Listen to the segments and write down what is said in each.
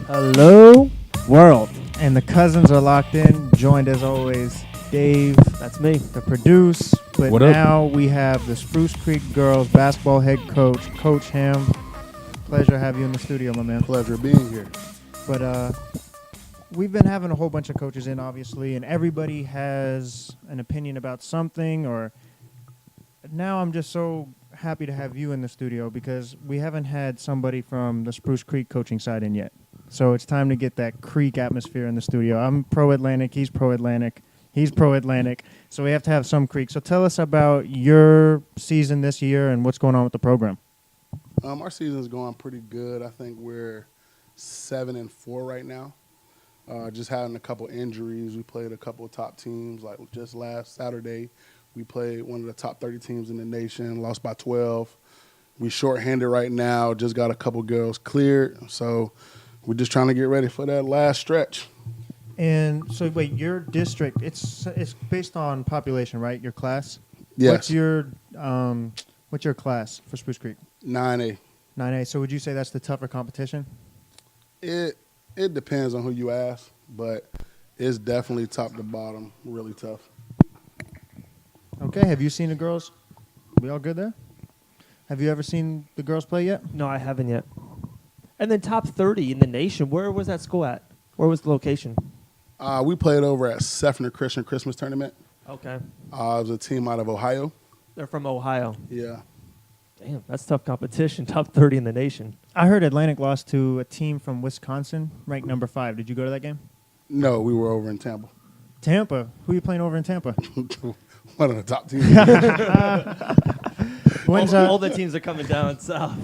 Hello, world. And the cousins are locked in, joined as always, Dave. That's me. To produce. But What up? now we have the Spruce Creek Girls Basketball head coach, Coach Hamm. Pleasure to have you in the studio, my man. Pleasure being here. But we've been having a whole bunch of coaches in, obviously, and everybody has an opinion about something. Or now I'm just so happy to have you in the studio because we haven't had somebody from the Spruce Creek coaching side in yet. So it's time to get that Creek atmosphere in the studio. I'm pro-Atlantic. He's pro-Atlantic. He's pro-Atlantic. So we have to have some Creek. So tell us about your season this year and what's going on with the program. Our season's going pretty good. I think we're 7-4 right now. Just having a couple injuries. We played a couple of top teams. Like just last Saturday, we played one of the top 30 teams in the nation, lost by 12. We shorthanded right now, just got a couple girls cleared. So we're just trying to get ready for that last stretch. And so, wait, your district, it's based on population, right? Your class? Yes. What's your class for Spruce Creek? 9A. 9A. So would you say that's the tougher competition? It depends on who you ask, but it's definitely top to bottom, really tough. Okay. Have you seen the girls? We all good there? Have you ever seen the girls play yet? No, I haven't yet. And then top 30 in the nation. Where was that school at? Where was the location? We played over at Seffner Christian Christmas Tournament. Okay. It was a team out of Ohio. They're from Ohio. Yeah. Damn, that's tough competition. Top 30 in the nation. I heard Atlantic lost to a team from Wisconsin, ranked number 5. Did you go to that game? No, we were over in Tampa. Tampa. Who are you playing over in Tampa? One of the top teams. All the teams are coming down south.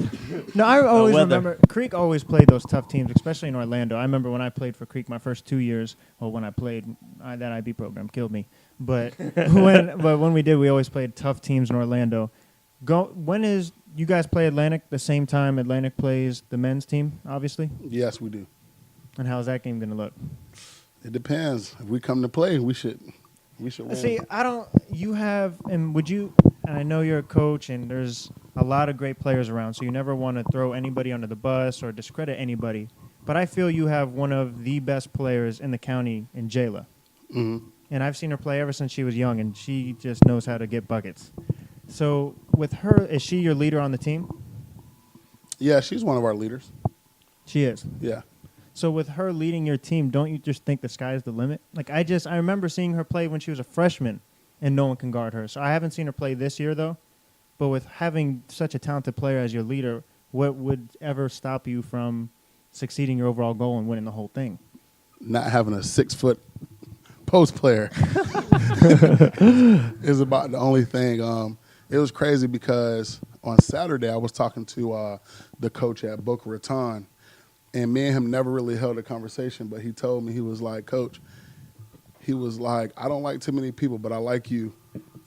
No, I always weather. remember Creek always played those tough teams, especially in Orlando. I remember when I played for Creek my first 2 years. Well, when I played, that IB program killed me. But when we did, we always played tough teams in Orlando. You guys play Atlantic the same time Atlantic plays the men's team, obviously? Yes, we do. And how's that game going to look? It depends. If we come to play, we should win. See, and I know you're a coach and there's a lot of great players around, so you never want to throw anybody under the bus or discredit anybody. But I feel you have one of the best players in the county in Jayla. Mm-hmm. And I've seen her play ever since she was young, and she just knows how to get buckets. So with her, is she your leader on the team? Yeah, she's one of our leaders. She is. Yeah. So with her leading your team, don't you just think the sky's the limit? Like I remember seeing her play when she was a freshman, and no one can guard her. So I haven't seen her play this year, though. But with having such a talented player as your leader, what would ever stop you from succeeding your overall goal and winning the whole thing? Not having a 6-foot post player is about the only thing. It was crazy because on Saturday I was talking to the coach at Boca Raton, and me and him never really held a conversation, but he told me, he was like, Coach, he was like, I don't like too many people, but I like you.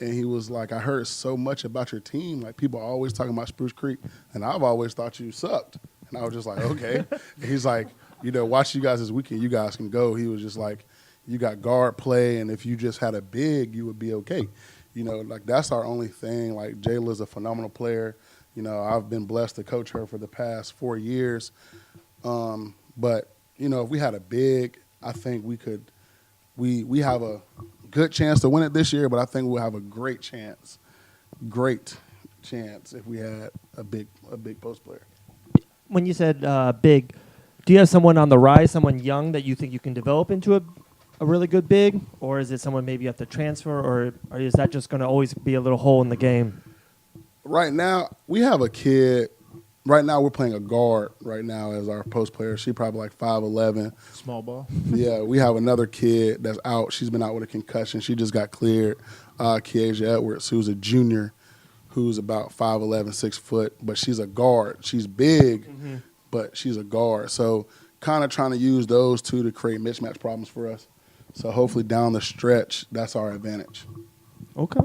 And he was like, I heard so much about your team. Like, people are always talking about Spruce Creek, and I've always thought you sucked. And I was just like, okay. And he's like, watch you guys this weekend. You guys can go. He was just like, you got guard play, and if you just had a big, you would be okay. Like, that's our only thing. Like, Jayla's a phenomenal player. I've been blessed to coach her for the past 4 years. But, if we had a big, I think we could – we have a good chance to win it this year, but I think we'll have a great chance if we had a big post player. When you said big, do you have someone on the rise, someone young that you think you can develop into a really good big? Or is it someone maybe you have to transfer, or is that just going to always be a little hole in the game? Right now, we have a kid. Right now, we're playing a guard right now as our post player. She probably like 5'11". Small ball. Yeah, we have another kid that's out. She's been out with a concussion. She just got cleared. Kiesha Edwards, who's a junior, who's about 5'11", 6 foot, but she's a guard. She's big, but she's a guard. So kind of trying to use those two to create mismatch problems for us. So hopefully down the stretch, that's our advantage. Okay.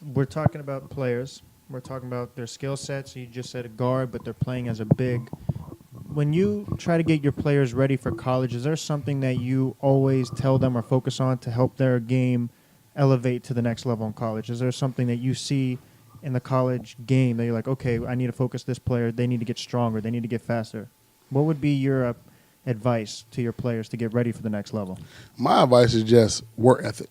We're talking about players. We're talking about their skill sets. You just said a guard, but they're playing as a big. when you try to get your players ready for college, is there something that you always tell them or focus on to help their game elevate to the next level in college? Is there something that you see in the college game that you're like, okay, I need to focus this player. They need to get stronger. They need to get faster. What would be your advice to your players to get ready for the next level? My advice is just work ethic.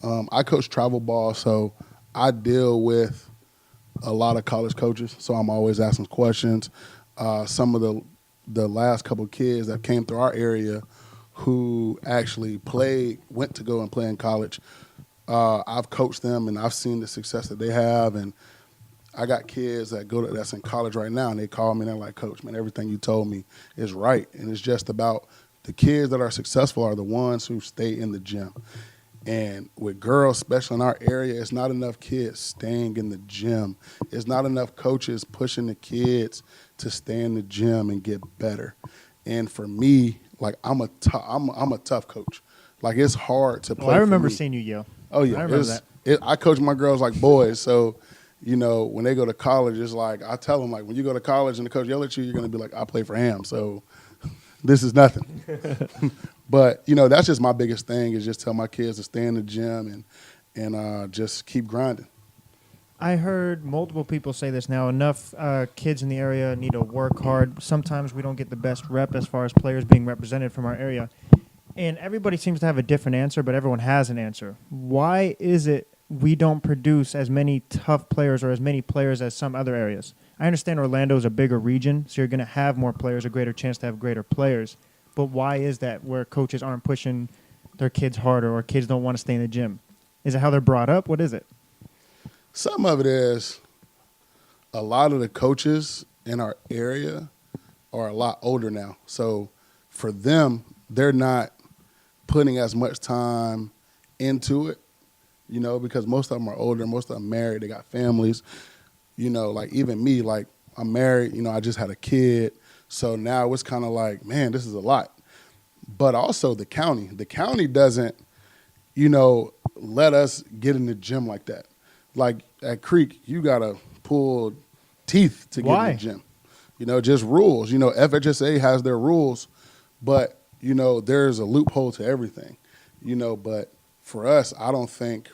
I coach travel ball, so I deal with a lot of college coaches, so I'm always asking questions. Some of the last couple of kids that came through our area who actually went to go and play in college, I've coached them and I've seen the success that they have. And I got kids that's in college right now, and they call me and they're like, Coach, man, everything you told me is right. And it's just about the kids that are successful are the ones who stay in the gym. And with girls, especially in our area, it's not enough kids staying in the gym. It's not enough coaches pushing the kids to stay in the gym and get better. And for me, like I'm a tough coach. Like it's hard to play. I remember for me. seeing you yell. Oh yeah, I remember that. I coach my girls like boys. So, when they go to college, it's like I tell them like when you go to college and the coach yell at you, you're gonna be like, I play for Hamm, so this is nothing. But that's just my biggest thing is just tell my kids to stay in the gym and just keep grinding. I heard multiple people say this now. Enough kids in the area need to work hard. Sometimes we don't get the best rep as far as players being represented from our area. And everybody seems to have a different answer, but everyone has an answer. Why is it we don't produce as many tough players or as many players as some other areas? I understand Orlando is a bigger region, so you're going to have more players, a greater chance to have greater players. But why is that where coaches aren't pushing their kids harder or kids don't want to stay in the gym? Is it how they're brought up? What is it? Some of it is a lot of the coaches in our area are a lot older now. So for them, they're not putting as much time into it, because most of them are older, most of them married, they got families. Like even me, like I'm married, I just had a kid. So now it's kind of like, man, this is a lot. But also the county doesn't, let us get in the gym like that. Like at Creek, you got to pull teeth to get in the gym. Just rules. FHSA has their rules, but, there's a loophole to everything. But for us, I don't think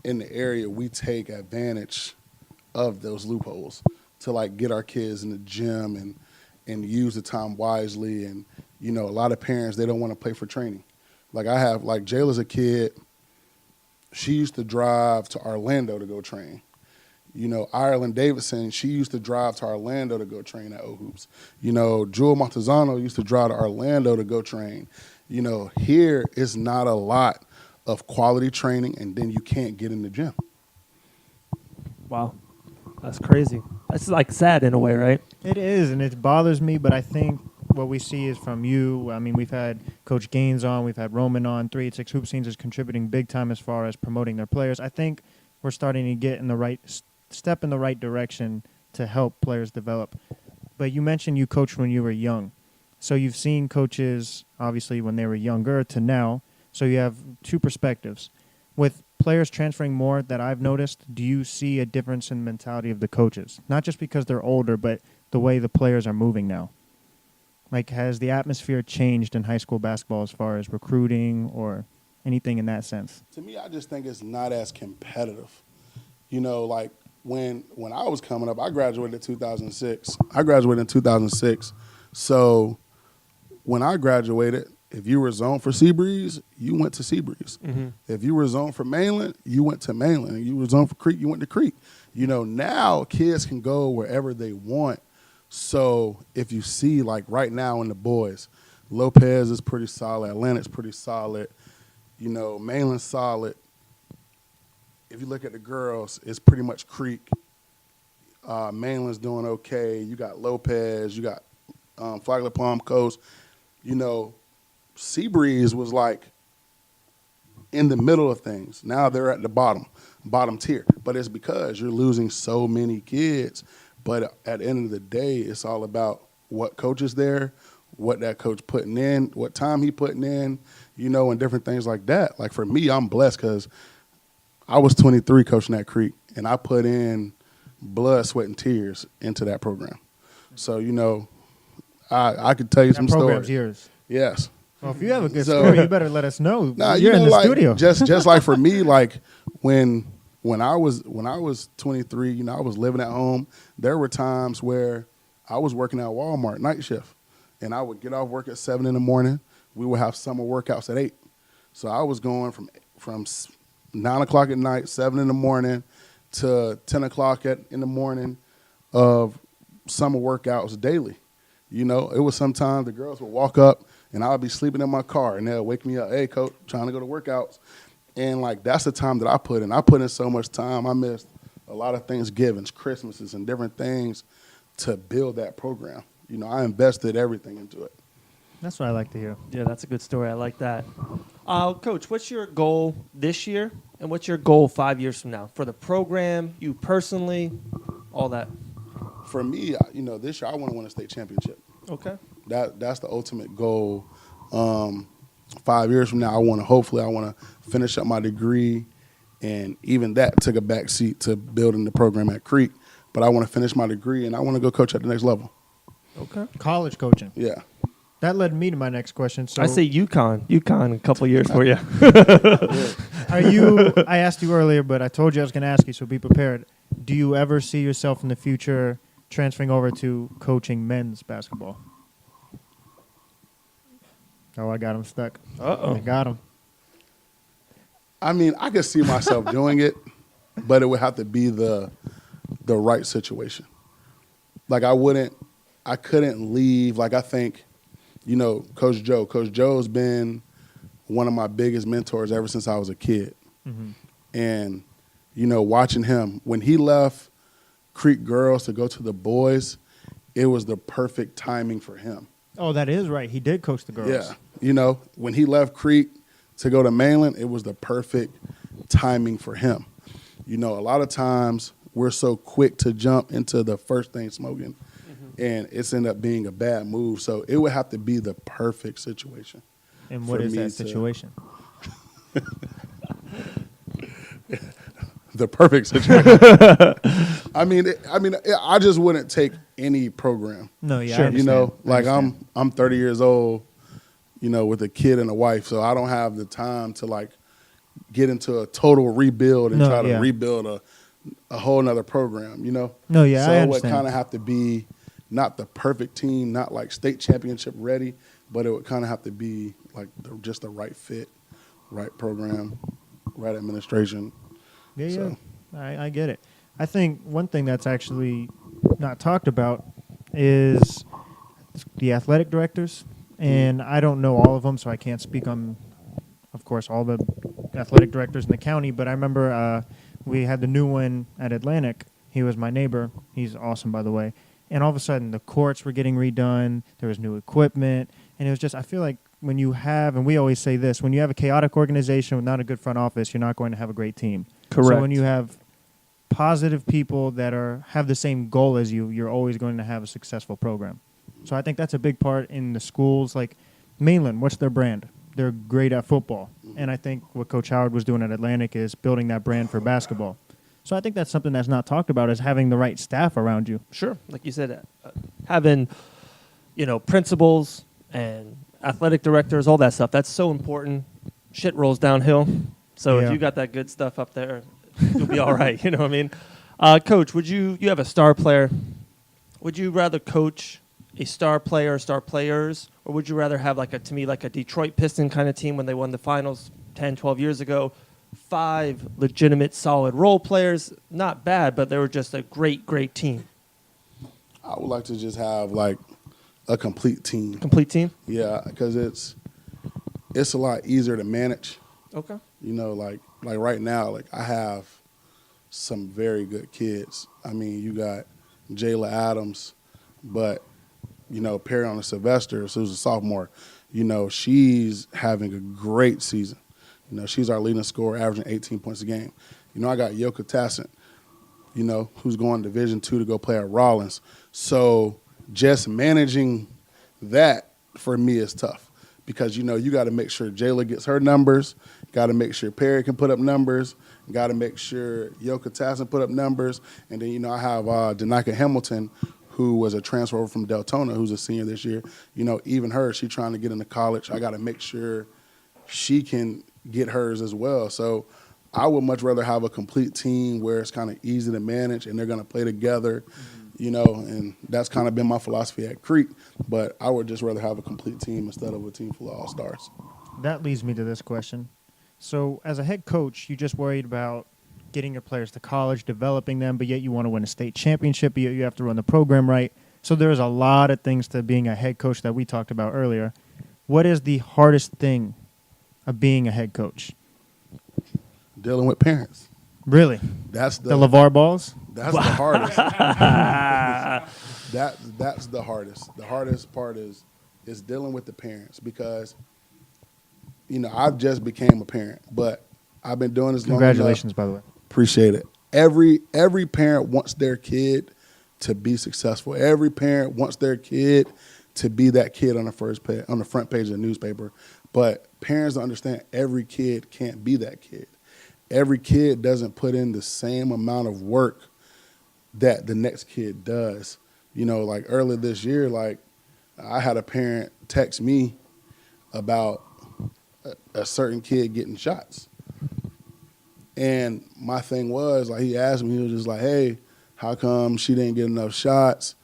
in the area we take advantage of those loopholes to, like, get our kids in the gym and use the time wisely. And, a lot of parents, they don't want to pay for training. Like I have, like Jayla's a kid. She used to drive to Orlando to go train. Ireland Davidson, she used to drive to Orlando to go train at O-Hoops. Jewel Montezano used to drive to Orlando to go train. Here is not a lot of quality training, and then you can't get in the gym. Wow. That's crazy. That's like sad in a way, right? It is, and it bothers me, but I think what we see is from you. I mean, we've had Coach Gaines on, we've had Roman on. 386 Hoop Scenes is contributing big time as far as promoting their players. I think we're starting to get in the right step in the right direction to help players develop. But you mentioned you coached when you were young. So you've seen coaches, obviously, when they were younger to now. So you have two perspectives. With players transferring more that I've noticed, do you see a difference in mentality of the coaches? Not just because they're older, but the way the players are moving now. Like, has the atmosphere changed in high school basketball as far as recruiting or anything in that sense? To me, I just think it's not as competitive. Like when I was coming up, I graduated in 2006. So when I graduated, if you were zoned for Seabreeze, you went to Seabreeze. Mm-hmm. If you were zoned for Mainland, you went to Mainland. If you were zoned for Creek, you went to Creek. Now kids can go wherever they want. So if you see, like right now in the boys, Lopez is pretty solid, Atlantic's pretty solid, Mainland's solid. If you look at the girls, it's pretty much Creek. Mainland's doing okay. You got Lopez, you got Flagler Palm Coast. Seabreeze was like in the middle of things. Now they're at the bottom tier. But it's because you're losing so many kids. But at the end of the day, it's all about what coach is there, what that coach putting in, what time he putting in, and different things like that. Like for me, I'm blessed because I was 23 coaching at Creek, and I put in blood, sweat, and tears into that program. So, I could tell you That some program's stories. yours. Yes. Well, if you have a good So- story, you better let us know. Nah, You're in the like, studio. Just like for me, like when I was 23, you know, I was living at home. There were times where I was working at Walmart night shift, and I would get off work at 7 in the morning. We would have summer workouts at 8. So I was going from 9 o'clock at night, 7 in the morning, to 10 o'clock in the morning of summer workouts daily. You know, it was sometimes the girls would walk up and I would be sleeping in my car and they'll wake me up, hey, coach, trying to go to workouts. And, like, that's the time that I put in. I put in so much time. I missed a lot of Thanksgivings, Christmases, and different things to build that program. You know, I invested everything into it. That's what I like to hear. Yeah, that's a good story. I like that. Coach, what's your goal this year, and what's your goal 5 years from now for the program, you personally, all that? For me, you know, this year I want to win a state championship. Okay. That's the ultimate goal. 5 years from now, I want to finish up my degree, and even that took a back seat to building the program at Creek. But I want to finish my degree, and I want to go coach at the next level. Okay. College coaching. Yeah. That led me to my next question. So I say UConn a couple years for you. are you? I asked you earlier, but I told you I was going to ask you, so be prepared. Do you ever see yourself in the future transferring over to coaching men's basketball? Oh, I got him stuck. Uh-oh. I got him. I mean, I could see myself doing it, but it would have to be the right situation. Like, I couldn't leave. Like, I think, you know, Coach Joe's been one of my biggest mentors ever since I was a kid. Mm-hmm. And, you know, watching him, when he left Creek Girls to go to the boys, it was the perfect timing for him. Oh, that is right. He did coach the girls. Yeah. You know, when he left Creek to go to Mainland, it was the perfect timing for him. You know, a lot of times we're so quick to jump into the first thing smoking, and it's ended up being a bad move. So it would have to be the perfect situation. And what for is me that to- situation? The perfect situation. I just wouldn't take any program. No, yeah, I Sure. You understand. know, I like understand. I'm 30 years old, you know, with a kid and a wife, so I don't have the time to, like, get into a total rebuild and No, try to yeah. rebuild a whole nother program, you know? No, yeah, so I it would understand. kind of have to be not the perfect team, not like state championship ready, but it would kind of have to be like just the right fit, right program, right administration. Yeah, So- yeah. I get it. I think one thing that's actually not talked about is the athletic directors, and I don't know all of them, so I can't speak on, of course, all the athletic directors in the county, but I remember we had the new one at Atlantic. He was my neighbor. He's awesome, by the way. And all of a sudden, the courts were getting redone. There was new equipment. And it was just, I feel like when you have, and we always say this, when you have a chaotic organization with not a good front office, you're not going to have a great team. Correct. So when you have positive people that have the same goal as you, you're always going to have a successful program. So I think that's a big part in the schools. Like Mainland, what's their brand? They're great at football. And I think what Coach Howard was doing at Atlantic is building that brand for basketball. So I think that's something that's not talked about, is having the right staff around you. Sure. Like you said, having, you know, principals and athletic directors, all that stuff, that's so important. Shit rolls downhill. So Yeah. if you got that good stuff up there, you'll be all right. You know what I mean? Coach, you have a star player. Would you rather coach a star player or star players, or would you rather have like a Detroit Piston kind of team when they won the finals 10, 12 years ago? 5 legitimate, solid role players, not bad, but they were just a great, great team. I would like to just have like a complete team. Complete team? Yeah, because it's a lot easier to manage. Okay. You know, like right now, like I have some very good kids. I mean, you got Jayla Adams, but, you know, Periana Sylvester, who's a sophomore, you know, she's having a great season. You know, she's our leading scorer, averaging 18 points a game. You know, I got Yoka Tassant, you know, who's going Division II to go play at Rollins. So just managing that for me is tough because, you know, you got to make sure Jayla gets her numbers, got to make sure Perry can put up numbers, got to make sure Yoka Tassant put up numbers. And then, you know, I have Danica Hamilton, who was a transfer over from Deltona, who's a senior this year. You know, even her, she's trying to get into college. I got to make sure she can get hers as well. So I would much rather have a complete team where it's kind of easy to manage and they're going to play together, you know, and that's kind of been my philosophy at Creek. But I would just rather have a complete team instead of a team full of all-stars. That leads me to this question. So as a head coach, you just worried about getting your players to college, developing them, but yet you want to win a state championship, but yet you have to run the program right. So there's a lot of things to being a head coach that we talked about earlier. What is the hardest thing of being a head coach? Dealing with parents. Really? That's The LeVar Balls? That's the hardest. That's the hardest. The hardest part is dealing with the parents because, you know, I've just became a parent, but I've been doing this long enough. Congratulations, by the way. Appreciate it. Every parent wants their kid to be successful. Every parent wants their kid to be that kid on the front page of the newspaper. But parents don't understand every kid can't be that kid. Every kid doesn't put in the same amount of work that the next kid does. You know, like earlier this year, like I had a parent text me about a certain kid getting shots. And my thing was, like, he asked me, he was just like, hey, how come she didn't get enough shots?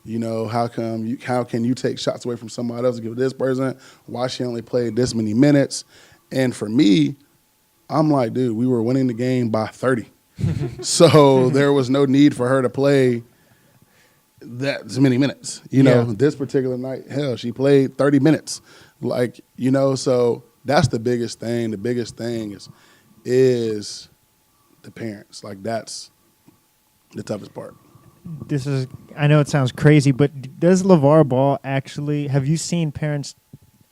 You know, how can you take shots away from somebody else to give this person? Why she only played this many minutes? And for me, I'm like, dude, we were winning the game by 30. So there was no need for her to play that many minutes. You know, this particular night, hell, she played 30 minutes. Like, you know, so that's the biggest thing. The biggest thing is the parents. Like, that's the toughest part. I know it sounds crazy, but does LeVar Ball actually, have you seen parents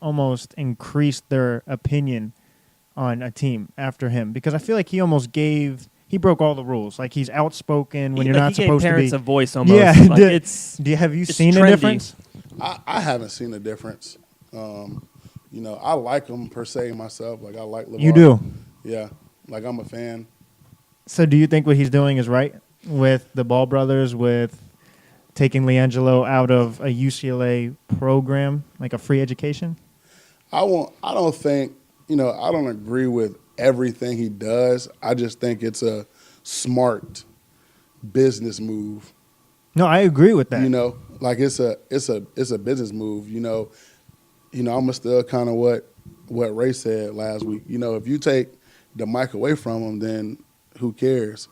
almost increase their opinion on a team after him? Because I feel like he broke all the rules. Like, he's outspoken when you're not supposed to be. He gave parents a voice almost. Yeah. Like have you seen trendy. a difference? I haven't seen a difference. You know, I like him per se myself. Like, I like LeVar. You do? Yeah. Like, I'm a fan. So do you think what he's doing is right with the Ball brothers, with taking LiAngelo out of a UCLA program, like a free education? I don't think, you know, I don't agree with everything he does. I just think it's a smart business move. No, I agree with that. You know, like it's a business move. You know, I'm still kind of what Ray said last week. You know, if you take the mic away from him, then who cares?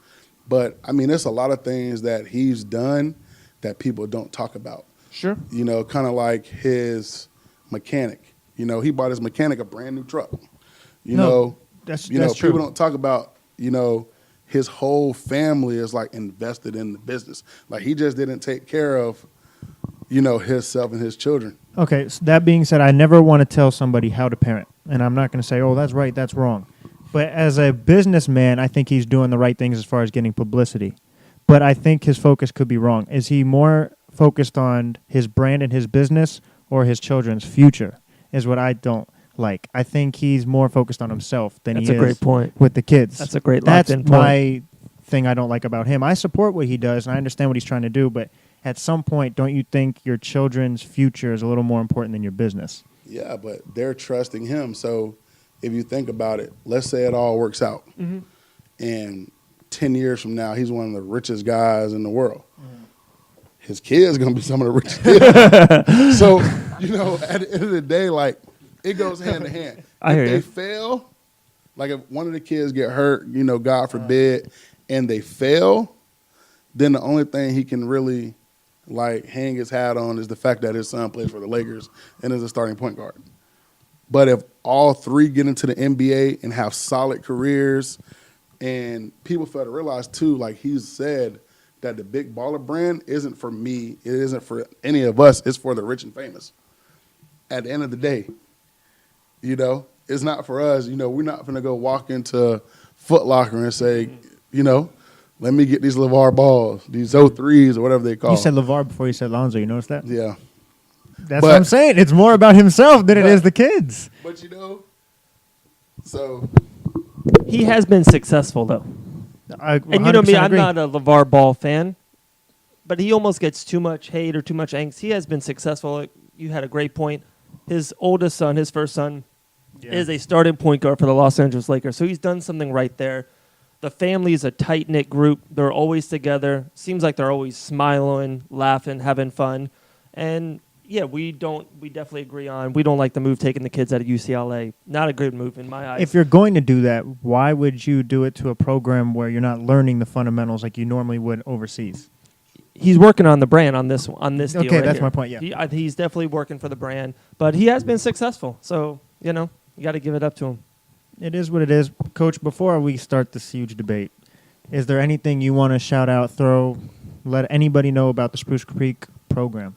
But I mean, there's a lot of things that he's done that people don't talk about. Sure. You know, kind of like his mechanic. You know, he bought his mechanic a brand new truck. That's true. People don't talk about, you know, his whole family is like invested in the business. Like, he just didn't take care of, you know, himself and his children. Okay, so that being said, I never want to tell somebody how to parent. And I'm not going to say, oh, that's right, that's wrong. But as a businessman, I think he's doing the right things as far as getting publicity. But I think his focus could be wrong. Is he more focused on his brand and his business or his children's future is what I don't like. I think he's more focused on himself than That's he a is great point. with the kids. That's a great That's locked-in my thing I don't like about him. I support what he does, and I understand what he's trying to do, but at some point, don't you think your children's future is a little more important than your business? Yeah, but they're trusting him. So if you think about it, let's say it all works out. Mm-hmm. And 10 years from now, he's one of the richest guys in the world. Mm. His kids going to be some of the richest kids. So, you know, at the end of the day, like, it goes hand in hand. I hear you. If they fail, like if one of the kids get hurt, you know, God forbid, and they fail, then the only thing he can really, like, hang his hat on is the fact that his son plays for the Lakers and is a starting point guard. But if all three get into the NBA and have solid careers, and people fail to realize, too, like he's said, that the Big Baller brand isn't for me. It isn't for any of us. It's for the rich and famous. At the end of the day, you know, it's not for us. You know, we're not going to go walk into Foot Locker and say, you know, let me get these LeVar Balls, these 03s or whatever they call them. You said LeVar before you said Lonzo. You notice that? Yeah. That's what I'm saying. It's more about himself than it is the kids. But, you know, so. He has been successful, though. And you know me, I'm not a LeVar Ball fan. but he almost gets too much hate or too much angst. He has been successful. Like, you had a great point. His oldest son, his first son, is a starting point guard for the Los Angeles Lakers. So he's done something right there. The family is a tight-knit group. They're always together. Seems like they're always smiling, laughing, having fun. And, yeah, we definitely agree on, we don't like the move taking the kids out of UCLA. Not a good move in my eyes. If you're going to do that, why would you do it to a program where you're not learning the fundamentals like you normally would overseas? He's working on the brand on this deal. Okay, right that's here. my point, yeah. He's definitely working for the brand. But he has been successful. So, you got to give it up to him. It is what it is. Coach, before we start this huge debate, is there anything you want to shout out, let anybody know about the Spruce Creek program?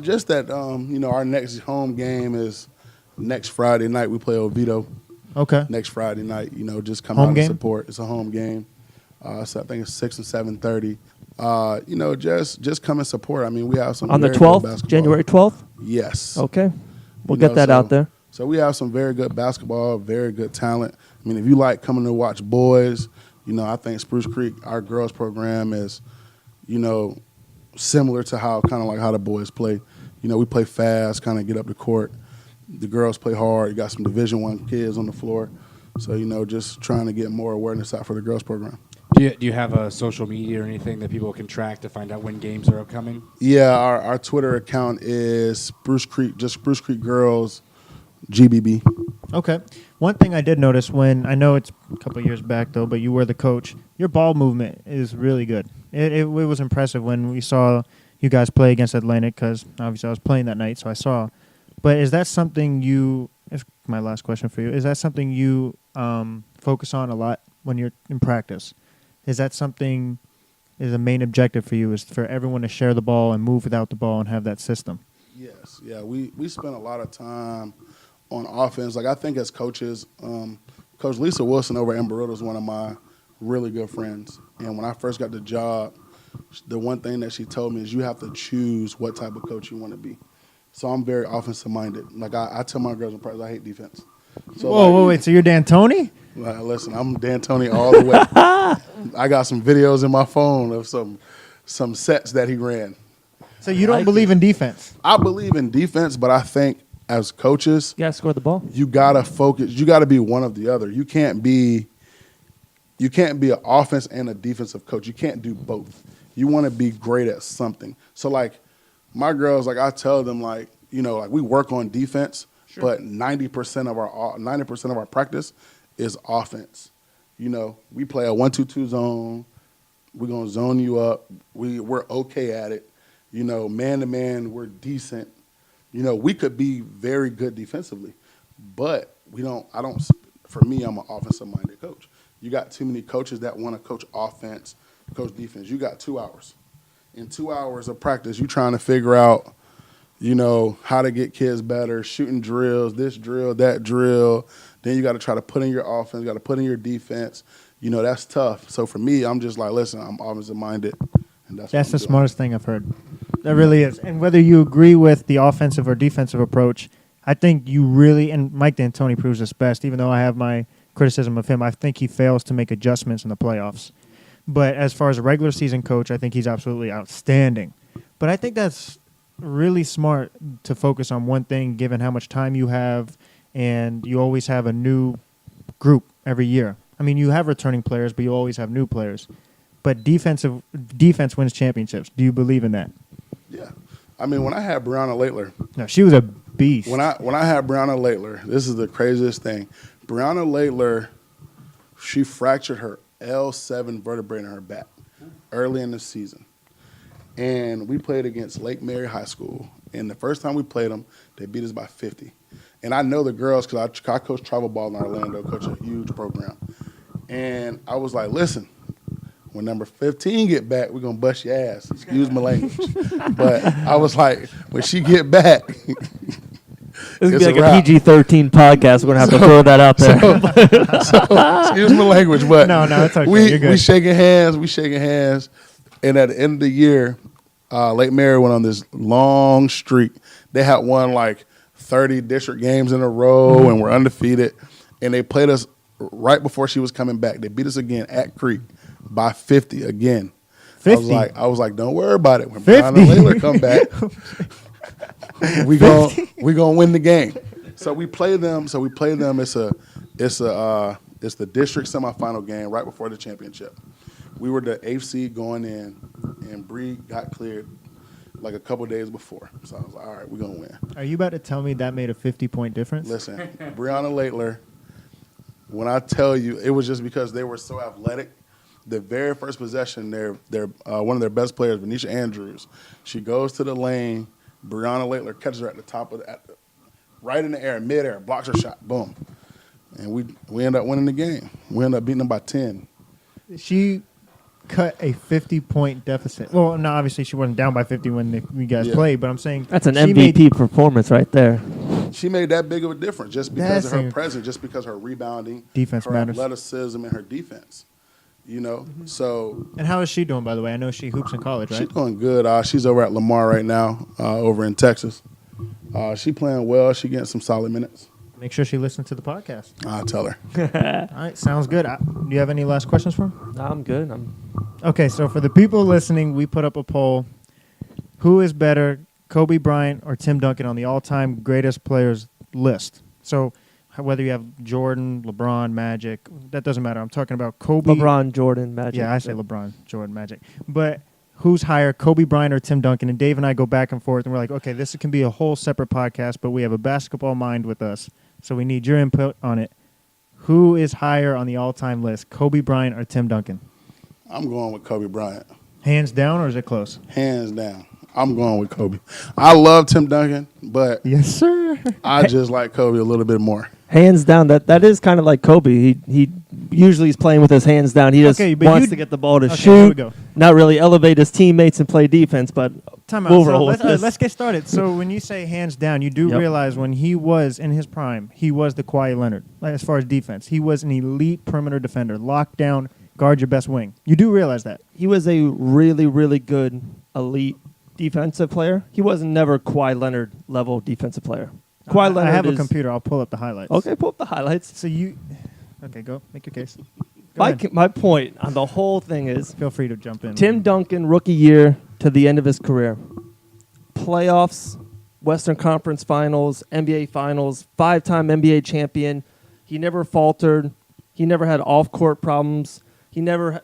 Just that, our next home game is next Friday night. We play Oviedo. Okay. Next Friday night, just come Home out game? and support. It's a home game. So I think it's 6 and 7:30. Just come and support. I mean, we have some On the very good 12th, basketball. January 12th? Yes. Okay. We'll get that out there. So we have some very good basketball, very good talent. I mean, if you like coming to watch boys, I think Spruce Creek, our girls program is, similar to how the boys play. We play fast, kind of get up the court. The girls play hard. You got some Division I kids on the floor. So, just trying to get more awareness out for the girls program. Do you have a social media or anything that people can track to find out when games are upcoming? Yeah, our Twitter account is Spruce Creek Girls GBB. Okay. One thing I did notice I know it's a couple of years back, though, but you were the coach, your ball movement is really good. It was impressive when we saw you guys play against Atlantic, because obviously I was playing that night, so I saw. But is that something it's my last question for you, is that something you focus on a lot when you're in practice? Is that something, is a main objective for you, is for everyone to share the ball and move without the ball and have that system? Yes, yeah. We spend a lot of time on offense. Like, I think as coaches, Coach Lisa Wilson over at Embroider is one of my really good friends. And when I first got the job, the one thing that she told me is you have to choose what type of coach you want to be. So I'm very offensive-minded. Like, I tell my girls in practice, I hate defense. So Wait, so you're D'Antoni? Listen, I'm D'Antoni all the way. I got some videos in my phone of some sets that he ran. So you don't believe in defense? I believe in defense, but I think as coaches, You got to score the ball. you gotta focus. You gotta be one of the other. You can't be an offense and a defensive coach. You can't do both. You want to be great at something. So, like, my girls, like, I tell them, like, we work on defense, but 90% of our practice is offense. We play a 1-2-2 zone. We're gonna zone you up. We're okay at it. Man to man, we're decent. We could be very good defensively, but for me, I'm an offensive-minded coach. You got too many coaches that want to coach offense, coach defense. You got 2 hours. In 2 hours of practice, you're trying to figure out, how to get kids better, shooting drills, this drill, that drill. Then you got to try to put in your offense, you got to put in your defense. That's tough. So for me, I'm just like, listen, I'm offensive-minded. And That's the smartest thing I've heard. That really is. And whether you agree with the offensive or defensive approach, I think you really, and Mike D'Antoni proves this best, even though I have my criticism of him, I think he fails to make adjustments in the playoffs. But as far as a regular season coach, I think he's absolutely outstanding. But I think that's really smart to focus on one thing, given how much time you have, and you always have a new group every year. I mean, you have returning players, but you always have new players. But defense wins championships. Do you believe in that? Yeah. I mean, when I had Brianna Laitler. No, she was a beast. When I had Brianna Laitler, this is the craziest thing. Brianna Laitler, she fractured her L7 vertebrae in her back early in the season. And we played against Lake Mary High School. And the first time we played them, they beat us by 50. And I know the girls because I coach travel ball in Orlando, coach a huge program. And I was like, listen, when number 15 get back, we're going to bust your ass. Excuse my language. But I was like, when she get back, This is going to be like a PG-13 podcast. We're going to have to throw that out there. So, excuse my language, but No, it's okay. We You're good. we shaking hands, and at the end of the year, Lake Mary went on this long streak. They had won like 30 district games in a row and were undefeated, and they played us right before she was coming back. They beat us again at Creek by 50 again. 50. I was like, don't worry about it. When 50. Brian and Layla come back, we gonna win the game. So we play them. It's the district semifinal game right before the championship. We were the 8th seed going in, and Bree got cleared like a couple days before. So I was like, all right, we're gonna win. Are you about to tell me that made a 50-point difference? Listen, Breonna Laitler, when I tell you, it was just because they were so athletic. The very first possession, their one of their best players, Venetia Andrews, she goes to the lane. Breonna Laitler catches her at the top of right in the air, midair, blocks her shot, boom, and we end up winning the game. We end up beating them by 10. She cut a 50-point deficit. Well, no, obviously she wasn't down by 50 when you guys played, but I'm saying That's an she MVP performance right there. She made that big of a difference just because of her That's presence, just because her rebounding, Defense her matters. athleticism, and her defense. You know, so And how is she doing, by the way? I know she hoops in college, right? she's doing good. She's over at Lamar right now, over in Texas. She playing well. She getting some solid minutes. Make sure she listens to the podcast. I'll tell her. All right, sounds good. Do you have any last questions for him? No, I'm good. Okay, so for the people listening, we put up a poll. Who is better, Kobe Bryant or Tim Duncan on the all-time greatest players list? So whether you have Jordan, LeBron, Magic, that doesn't matter. I'm talking about Kobe. LeBron, Jordan, Magic. Yeah, I say LeBron, Jordan, Magic. But who's higher, Kobe Bryant or Tim Duncan? And Dave and I go back and forth, and we're like, okay, this can be a whole separate podcast, but we have a basketball mind with us, so we need your input on it. Who is higher on the all-time list, Kobe Bryant or Tim Duncan? I'm going with Kobe Bryant. Hands down, or is it close? Hands down. I'm going with Kobe. I love Tim Duncan, but Yes, sir. I just like Kobe a little bit more. Hands down, that is kind of like Kobe. He usually is playing with his hands down. He just Okay, but wants you- to get the ball to Okay, here we shoot, go. not really elevate his teammates and play defense. But Time out. we'll So roll with this. let's get started. So when you say hands down, you do Yep. realize when he was in his prime, he was the Kawhi Leonard, like as far as defense. He was an elite perimeter defender, lockdown, guard your best wing. You do realize that. he was a really, really good elite defensive player. He wasn't never Kawhi Leonard level defensive player. Kawhi Leonard I have a is- computer. I'll pull up the highlights. Okay, pull up the highlights. So okay, go make your case. Go ahead. My point on the whole thing is Feel free to jump in. Tim Duncan, rookie year to the end of his career. Playoffs, Western Conference Finals, NBA Finals, 5-time NBA champion. He never faltered. He never had off-court problems. He never,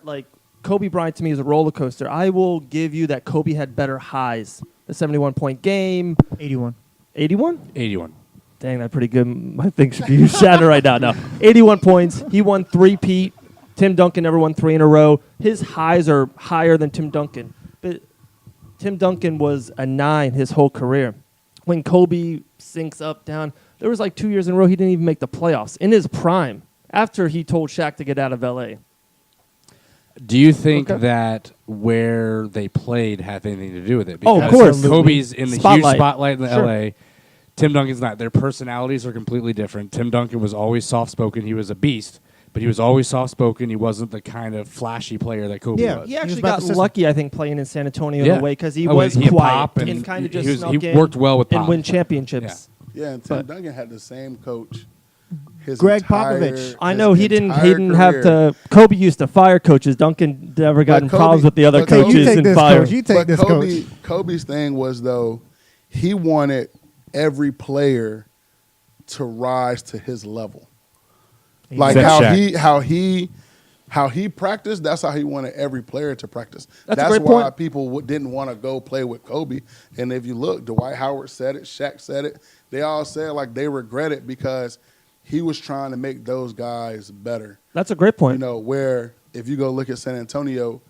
Kobe Bryant to me is a roller coaster. I will give you that Kobe had better highs. The 71-point game. 81. 81? 81. Dang, that's pretty good. My thing should be shattered right now. No, 81 points. He won 3-peat. Tim Duncan never won 3 in a row. His highs are higher than Tim Duncan. But Tim Duncan was a 9 his whole career. When Kobe sinks up, down, there was 2 years in a row he didn't even make the playoffs in his prime after he told Shaq to get out of L.A. Do you think Okay. that where they played had anything to do with it? Oh, of Because course. Kobe's in the Spotlight. huge spotlight in Sure. L.A. Tim Duncan's not. Their personalities are completely different. Tim Duncan was always soft-spoken. He was a beast, but he was always soft-spoken. He wasn't the kind of flashy player that Kobe Yeah. was. He was actually about got the system. lucky, I think, playing in San Antonio in Yeah. a way because he Oh, was he had quiet Pop and and kind of he just was- snuck he in worked well with and Pop. win championships. Yeah, and Tim But- Duncan had the same coach. His Greg entire- Popovich. I his know he didn't entire have career. to. Kobe used to fire coaches. Duncan never got in Kobe- problems with the other but Kobe- coaches You take and this, fire. coach. You take But this, Kobe, coach. Kobe's thing was though, he wanted every player to rise to his level. Like Except how he practiced, that's how he wanted every player to practice. That's a That's great why point. people didn't want to go play with Kobe. And if you look, Dwight Howard said it, Shaq said it. They all said they regret it because he was trying to make those guys better. That's a great point. You know, where if you go look at San Antonio,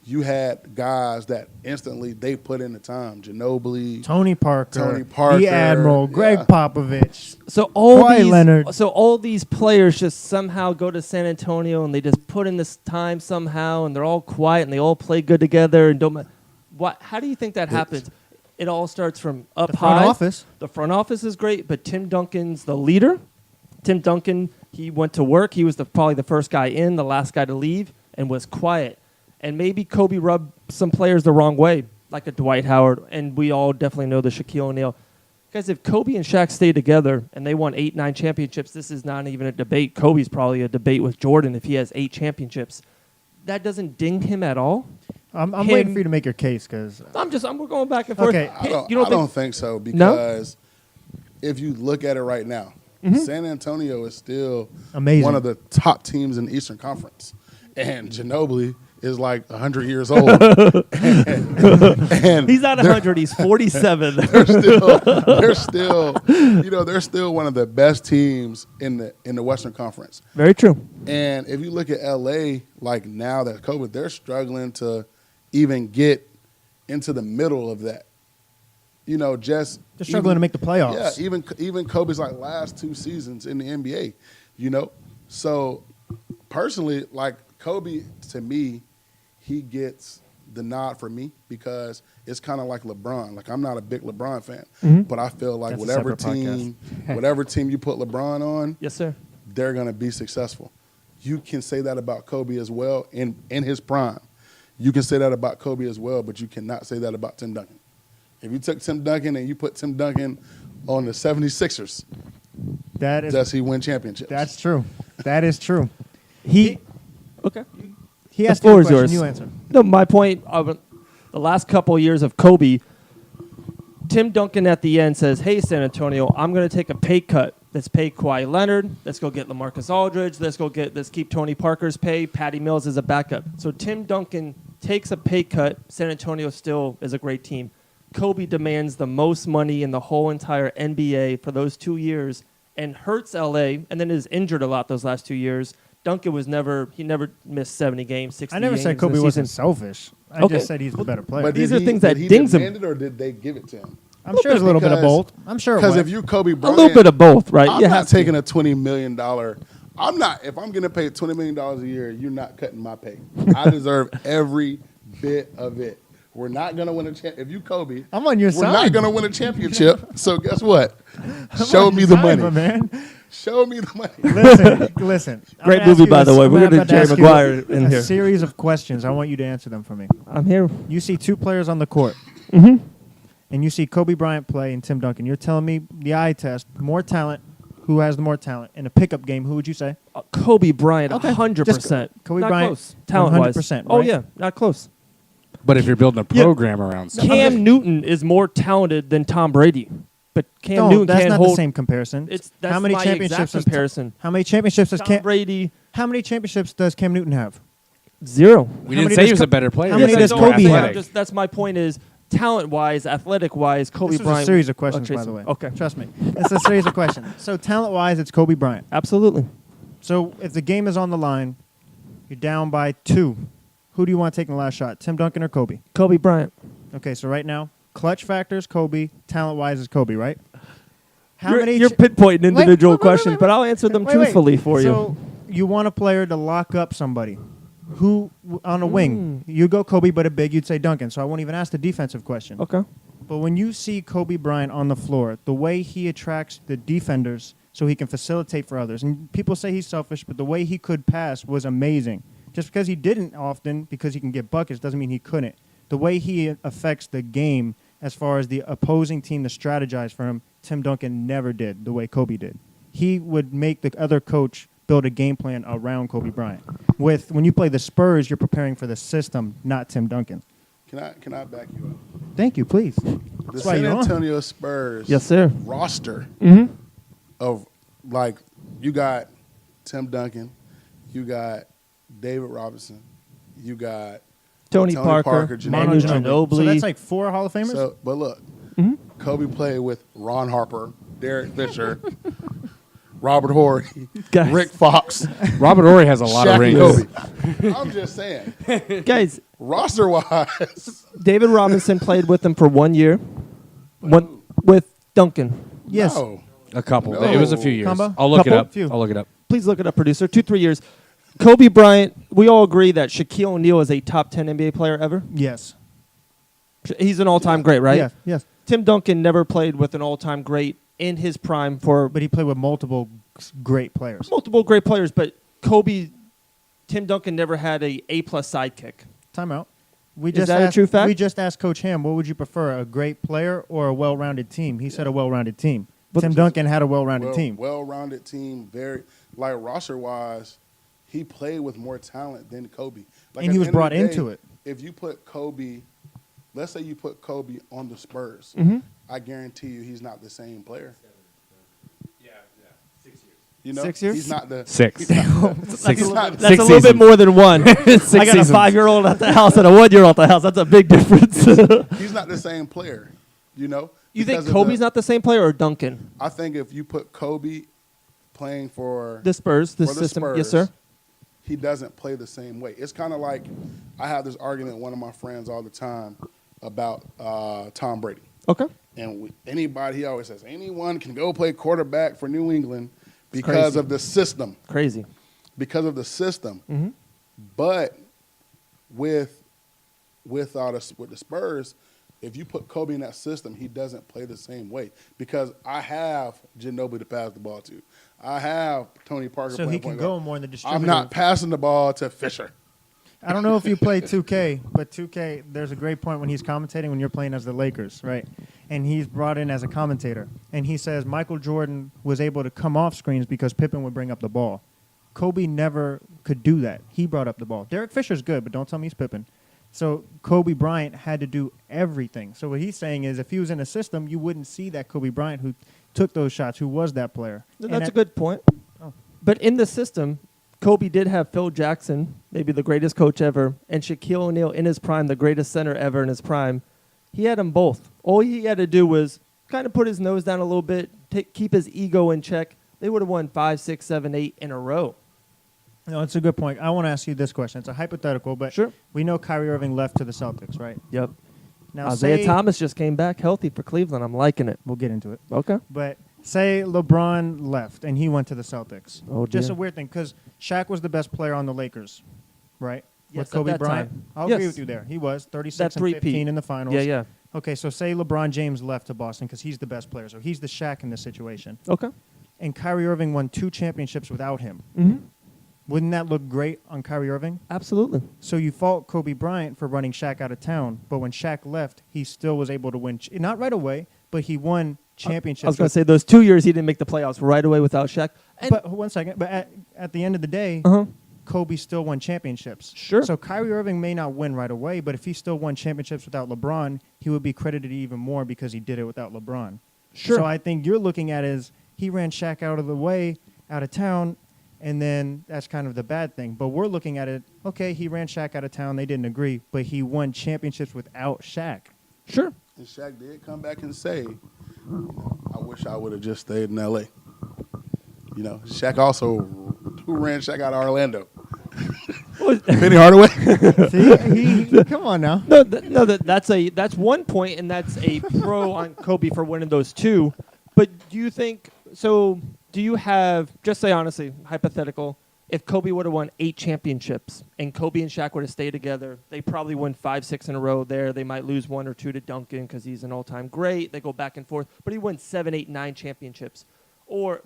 you had guys that instantly they put in the time. Ginobili, Tony Parker, Parker, the Admiral, Greg yeah. Popovich. So all Kawhi Leonard. these players just somehow go to San Antonio and they just put in this time somehow and they're all quiet and they all play good together and don't. How do you think that happens? It all starts from up The front high. office. The front office is great, but Tim Duncan's the leader. Tim Duncan, he went to work. He was probably the first guy in, the last guy to leave, and was quiet. And maybe Kobe rubbed some players the wrong way, like a Dwight Howard, and we all definitely know the Shaquille O'Neal. Guys, if Kobe and Shaq stay together and they won 8, 9 championships, this is not even a debate. Kobe's probably a debate with Jordan if he has 8 championships. That doesn't ding him at all. I'm him- waiting for you to make your case because we're going back and forth. Okay. I don't, You don't I think- don't think so because if you look at it right now, San Antonio is still Amazing. one of the top teams in the Eastern Conference, and Ginobili is like 100 years old. and He's not 100. He's 47. they're still one of the best teams in the Western Conference. Very true. And if you look at LA, like now that COVID, they're struggling to even get into the middle of that. Just they're struggling to make the playoffs. Yeah, even Kobe's like last 2 seasons in the NBA. So personally, like Kobe, to me, he gets the nod for me because it's kind of like LeBron. Like I'm not a big LeBron fan, but I feel like That's a whatever separate team you put LeBron on, Yes, sir. they're going to be successful. You can say that about Kobe as well in his prime. You can say that about Kobe as well, but you cannot say that about Tim Duncan. If you took Tim Duncan and you put Tim Duncan on the 76ers, does he win championships? That's true. That is true. Okay. He The asked you a floor is question. yours. You answer. No, my point of the last couple of years of Kobe, Tim Duncan at the end says, "Hey, San Antonio, I'm going to take a pay cut. Let's pay Kawhi Leonard. Let's go get LaMarcus Aldridge. Let's keep Tony Parker's pay. Patty Mills as a backup." So Tim Duncan takes a pay cut. San Antonio still is a great team. Kobe demands the most money in the whole entire NBA for those 2 years and hurts LA, and then is injured a lot those last 2 years. Duncan never missed 70 games, 60 I never games said in a Kobe season. wasn't selfish. I Okay. just said he's the better player. But These did are things that did he dings him. demand it or did they give it to him? I'm sure it's a little bit of Because- both. I'm sure it Because was. if you Kobe A Bryant, little bit of both, right? I'm You not have to. taking a $20 million. I'm not. If I'm getting paid $20 million a year, you're not cutting my pay. I deserve every bit of it. We're not gonna win a champ. If you Kobe, I'm on your we're side. not gonna win a championship. So guess what? I'm Show on me your the side, money. my man. Show me the money. Listen. I'm Great gonna ask movie, you by the way. I'm We're gonna about do Jerry ask you Maguire in a here. series of questions. I want you to answer them for me. I'm here. You see 2 players on the court, Mm-hmm. and you see Kobe Bryant play and Tim Duncan. You're telling me the eye test, more talent. Who has the more talent in a pickup game? Who would you say? Kobe Bryant, Okay. 100%. Kobe not Bryant, close. Talent-wise. 100%, Oh, right? yeah, not close. But if you're building a Yeah. program around something, Cam Newton is more talented than Tom Brady, but Cam No, Newton that's can't not hold. the same comparison. That's how many my championships exact does comparison. How many championships does Tom Brady, How many championships does Cam Newton have? 0. we How didn't many say does he was Co- a better player. how We many said does he's more Kobe have? athletic. That's my point is talent-wise, athletic-wise, Kobe This was Bryant. a series of questions, by Tracy- the way. Okay. Trust me. It's a series of questions. So talent-wise, it's Kobe Bryant. Absolutely. So if the game is on the line, you're down by 2. Who do you want taking the last shot, Tim Duncan or Kobe? Kobe Bryant. Okay, so right now, clutch factors, Kobe. Talent-wise is Kobe, right? You're pinpointing individual wait, questions, but I'll answer them Wait. truthfully for you. So you want a player to lock up somebody. Who on a wing? You go Kobe, but a big, you'd say Duncan. So I won't even ask the defensive question. Okay. But when you see Kobe Bryant on the floor, the way he attracts the defenders so he can facilitate for others, and people say he's selfish, but the way he could pass was amazing. Just because he didn't often, because he can get buckets, doesn't mean he couldn't. The way he affects the game as far as the opposing team to strategize for him, Tim Duncan never did the way Kobe did. He would make the other coach build a game plan around Kobe Bryant. When you play the Spurs, you're preparing for the system, not Tim Duncan. Can I back you up? Thank you, please. The That's why San you're on. Antonio Spurs Yes, sir. roster Mm-hmm. of like you got Tim Duncan, you got David Robinson, you got Tony Tony Parker, Parker, Manu Ginobili. Ginobili. So that's like 4 Hall of Famers? so. But look, Mhm. Kobe played with Ron Harper, Derek Fisher, Robert Horry, Guys. Rick Fox, Robert Ory has a lot Shaq of rings. Kobe. I'm just saying, Guys, roster wise, David Robinson played with them for 1 year. With Duncan. Yes. no. A couple. No. It was a few years. Combo? I'll look it Couple? up. Few. I'll look it up. Please look it up, producer. 2-3 years. Kobe Bryant, we all agree that Shaquille O'Neal is a top 10 NBA player ever. Yes. He's an all-time great, right? Yes. Yes. Tim Duncan never played with an all-time great in his prime for But he played with multiple great players. multiple great players, but Tim Duncan never had a A-plus sidekick. Timeout. We Is just that a asked, true fact? We just asked Coach Hamm, what would you prefer, a great player or a well-rounded team? He said a well-rounded team. But Tim Duncan had a well-rounded team. Well-rounded team, very like roster-wise, he played with more talent than Kobe. Like, And at he the was end of brought the day, into it. if you put Kobe, let's say you put Kobe on the Spurs, I guarantee you he's not the same player. Yeah, 6 years. You know, 6 years? He's not the 6. He's not, That's, he's not, that's a little bit more than one. I got a seasons. 5-year-old at the house and a 1-year-old at the house. That's a big difference. he's not the same player. You know, You think because of Kobe's not the same player or Duncan? I think if you put Kobe playing for The Spurs, the for the system. Spurs, Yes, sir. he doesn't play the same way. It's kind of like I have this argument with one of my friends all the time about Tom Brady. Okay. And anybody, he always says, anyone can go play quarterback for New England because crazy. of the system. Crazy. Because of the system. Mm-hmm. But with the Spurs, if you put Kobe in that system, he doesn't play the same way. Because I have Ginobili to pass the ball to. I have Tony Parker So playing he can point go guard. more in the distributor. I'm not passing the ball to Fisher. I don't know if you play 2K, but 2K, there's a great point when he's commentating when you're playing as the Lakers, right? And he's brought in as a commentator. And he says Michael Jordan was able to come off screens because Pippen would bring up the ball. Kobe never could do that. He brought up the ball. Derek Fisher's good, but don't tell me he's Pippen. So Kobe Bryant had to do everything. So what he's saying is if he was in a system, you wouldn't see that Kobe Bryant who took those shots, who was that player. That's a good point. Oh. But in the system, Kobe did have Phil Jackson, maybe the greatest coach ever, and Shaquille O'Neal in his prime, the greatest center ever in his prime. He had them both. All he had to do was kind of put his nose down a little bit, keep his ego in check. They would have won 5, 6, 7, 8 in a row. No, it's a good point. I want to ask you this question. It's a hypothetical, but Sure. we know Kyrie Irving left to the Celtics, right? Yep. Now, Isaiah Thomas just came back healthy for Cleveland. I'm liking it. We'll get into it. Okay. But say LeBron left and he went to the Celtics. Oh, Just dear. a weird thing because Shaq was the best player on the Lakers, right? Yes, With Kobe at that Bryant. time. I'll Yes. agree with you there. He was 36 That and three-peat. 15 in the finals. Yeah, yeah. Okay, so say LeBron James left to Boston because he's the best player. So he's the Shaq in this situation. Okay. And Kyrie Irving won 2 championships without him. Mm-hmm. Wouldn't that look great on Kyrie Irving? Absolutely. So you fault Kobe Bryant for running Shaq out of town, but when Shaq left, he still was able to win. Not right away, but he won championships. I was going to say those 2 years he didn't make the playoffs right away without Shaq. And But 1 second. But at the end of the day, uh-huh. Kobe still won championships. Sure. So Kyrie Irving may not win right away, but if he still won championships without LeBron, he would be credited even more because he did it without LeBron. Sure. So I think you're looking at it as he ran Shaq out of the way, out of town, and then that's kind of the bad thing. But we're looking at it, okay, he ran Shaq out of town. They didn't agree, but he won championships without Shaq. Sure. And Shaq did come back and say, I wish I would have just stayed in L.A. You know, Shaq also, who ran Shaq out of Orlando? Penny Hardaway? See, come on now. That's one point, and that's a pro on Kobe for winning those 2. But do you think so? Do you have, just say honestly, hypothetical, if Kobe would have won 8 championships and Kobe and Shaq would have stayed together, they probably win 5, 6 in a row there. They might lose 1 or 2 to Duncan because he's an all-time great. They go back and forth, but he wins 7, 8, 9 championships, or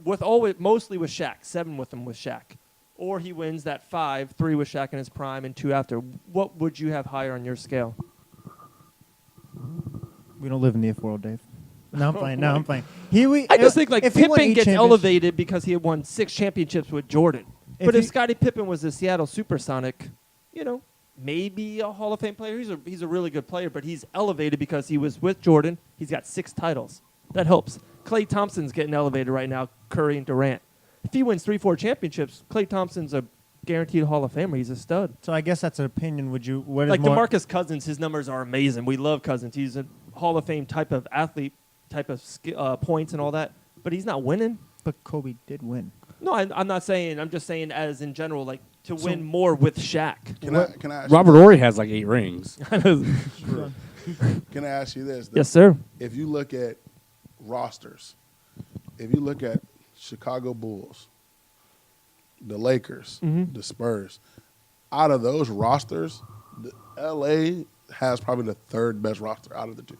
mostly with Shaq, 7 with him with Shaq. Or he wins that 5, 3 with Shaq in his prime, and 2 after. What would you have higher on your scale? We don't live in the if world, Dave. No, I'm playing. No, I'm playing. I just think like if he won Pippen 8 gets championships- elevated because he had won 6 championships with Jordan. But if he- Scottie Pippen was the Seattle Supersonic, maybe a Hall of Fame player. He's a really good player, but he's elevated because he was with Jordan. He's got 6 titles. That helps. Klay Thompson's getting elevated right now, Curry and Durant. If he wins 3, 4 championships, Klay Thompson's a guaranteed Hall of Famer. He's a stud. So I guess that's an opinion. What is Like more? DeMarcus Cousins, his numbers are amazing. We love Cousins. He's a Hall of Fame type of athlete, type of points and all that. But he's not winning. But Kobe did win. No, I'm not saying. I'm just saying as in general, like to win more with Shaq. Can I ask Robert Ory has like 8 rings. can I ask you this? Yes, sir. If you look at rosters, if you look at Chicago Bulls, the Lakers, Mhm. the Spurs, out of those rosters, the LA has probably the 3rd best roster out of the 2.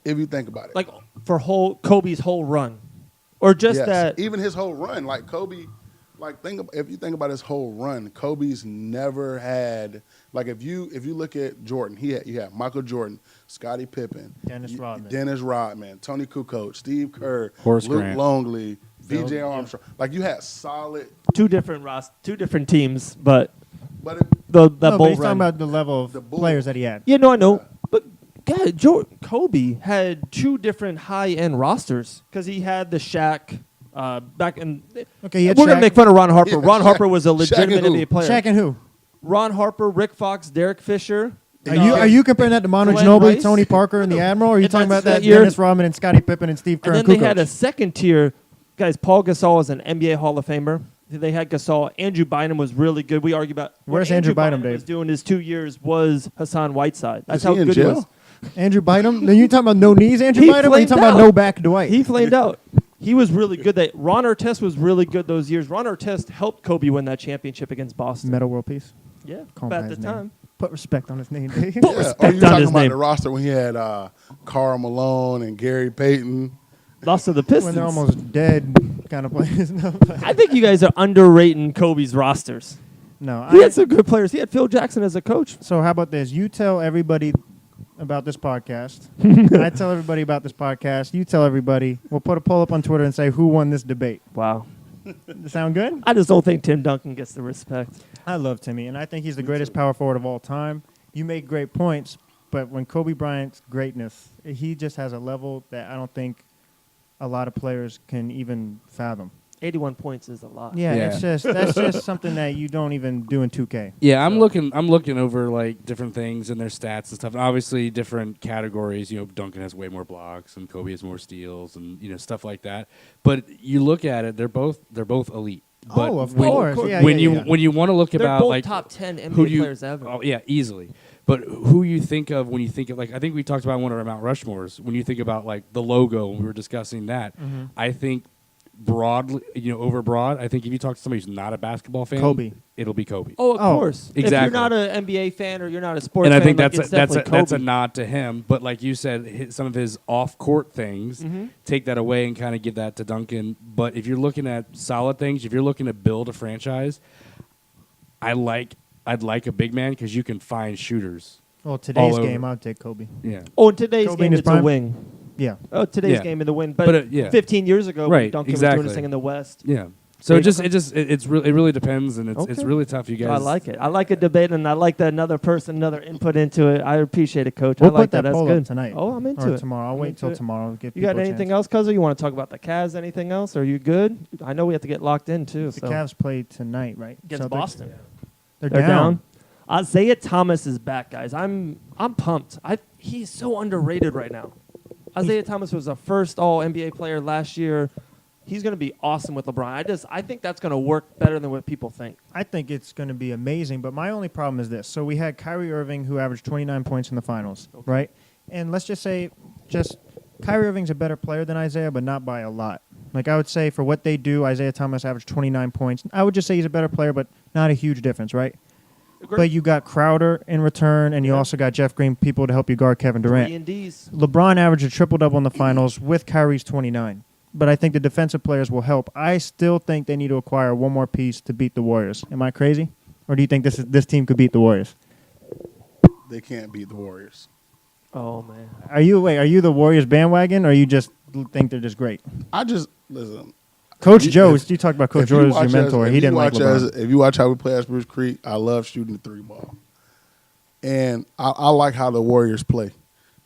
If you think about it. Like for Kobe's whole run, or just Yes, that. even his whole run, like Kobe, if you think about his whole run, Kobe's never had like if you look at Jordan, you had Michael Jordan, Scottie Pippen, Dennis Rodman, Tony Kukoc, Steve Kerr, Horace Luke Grant. Longley, B.J. Armstrong. Like you had solid. 2 different teams, but But That no, but bull he's talking run. about the level of The Bulls. players that he had. Yeah, no, I know. But God, Kobe had 2 different high-end rosters because he had the Shaq back in. Okay, he had We're gonna Shaq. make fun of Ron Harper. Yeah, Ron Shaq- Harper was a Shaq legitimate and who? NBA player. Shaq and who? Ron Harper, Rick Fox, Derek Fisher. Are you comparing that to Manu Glenn Ginobili, Rice? Tony Parker, and the Admiral? Or are you And talking that's about that that year- Dennis Rodman and Scottie Pippen and Steve Kerr And and then they had a Kukoc? second tier. Guys, Paul Gasol was an NBA Hall of Famer. They had Gasol. Andrew Bynum was really good. We argue about Where's what Andrew Bynum, was Dave? doing his 2 years was Hassan Whiteside. That's Is how he in good jail? he was. Andrew Bynum? Then you talking about no knees, Andrew He Bynum? Or you flamed talking about out. no back, Dwight? He flamed out. He was really good. Ron Artest was really good those years. Ron Artest helped Kobe win that championship against Boston. Metal World Peace. Yeah, Call him but by at the his name. time. Put respect on his name, Dave. Yeah. Or respect you on talking his about name. the roster when he had Karl Malone and Gary Payton? Lost to the Pistons. When they're almost dead kind of players. No, I think you guys are underrating Kobe's rosters. no He had some good players. He had Phil Jackson as a coach. so how about this? You tell everybody about this podcast. I tell everybody about this podcast. You tell everybody. We'll put a poll up on Twitter and say who won this debate. Wow. Sound good? I just don't think Tim Duncan gets the respect. I love Timmy, and I think he's the greatest power forward of all time. You make great points, but when Kobe Bryant's greatness, he just has a level that I don't think a lot of players can even fathom. 81 points is a lot. Yeah, Yeah. it's just that's just something that you don't even do in 2K. Yeah, I'm looking over like different things and their stats and stuff. And obviously, different categories. You know, Duncan has way more blocks, and Kobe has more steals, and stuff like that. But you look at it; they're both elite. But Oh, of when, course. Yeah, when yeah, you yeah. when you want to look They're about both like top 10 who NBA do you, players ever. Oh yeah, easily. But who you think of when you think of like I think we talked about one of our Mount Rushmores when you think about like the logo when we were discussing that. Mm-hmm. I think broadly, over broad. I think if you talk to somebody who's not a basketball fan, Kobe. it'll be Kobe. Oh, of Oh, course. If exactly. you're not an NBA fan or you're not a sports And I fan, think like, that's it's definitely that's a Kobe. nod to him. But like you said, some of his off-court things, take that away and kind of give that to Duncan. But if you're looking at solid things, if you're looking to build a franchise, I'd like a big man because you can find shooters. Well, today's All over. game, I'd take Kobe. Yeah. Oh, in today's Kobe in game, his it's a prime? wing. Yeah. Oh, today's Yeah. game in the win. But, yeah. 15 years ago, Right, Duncan was exactly. doing this thing in the West. Yeah. So Big- it really depends, and it's Okay. really tough. You guys, I like it. I like a debate, and I like that another input into it. I appreciate it, Coach. We'll I like put that That's poll good. up tonight. Oh, I'm into Or it. tomorrow. I'll I'm wait into till it. tomorrow. Give You got people a anything chance. else, Cuzzo? You want to talk about the Cavs? Anything else? Are you good? I know we have to get locked in, too. The so. Cavs play tonight, right? Against Celtics? Boston. They're They're down. down. Isaiah Thomas is back, guys. I'm pumped. He's so underrated right now. Isaiah Thomas was a first All NBA player last year. He's going to be awesome with LeBron. I think that's going to work better than what people think. I think it's going to be amazing, but my only problem is this. So we had Kyrie Irving, who averaged 29 points in the finals, right? And let's just say Kyrie Irving's a better player than Isaiah, but not by a lot. Like I would say for what they do, Isaiah Thomas averaged 29 points. I would just say he's a better player, but not a huge difference, right? But you got Crowder in return, and you Yeah. also got Jeff Green, people to help you guard Kevin Durant. 3 and Ds. LeBron averaged a triple-double in the finals with Kyrie's 29. But I think the defensive players will help. I still think they need to acquire one more piece to beat the Warriors. Am I crazy? Or do you think this team could beat the Warriors? They can't beat the Warriors. Oh, man. Are you the Warriors bandwagon, or you just think they're just great? I just listen. Coach If- Joe, if- you talked about Coach if you Joe as your watch mentor. if He you didn't like watch LeBron. if you watch how we play at Spruce Creek, I love shooting the 3-ball, and I like how the Warriors play.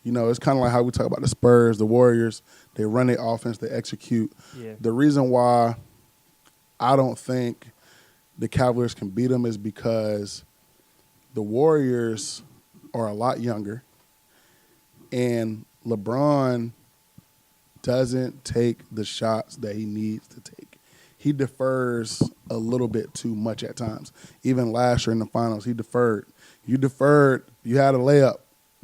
It's kind of like how we talk about the Spurs, the Warriors. They run their offense, they execute. Yeah. The reason why I don't think the Cavaliers can beat them is because the Warriors are a lot younger, and LeBron doesn't take the shots that he needs to take. He defers a little bit too much at times. Even last year in the finals, he deferred. You deferred. You had a layup.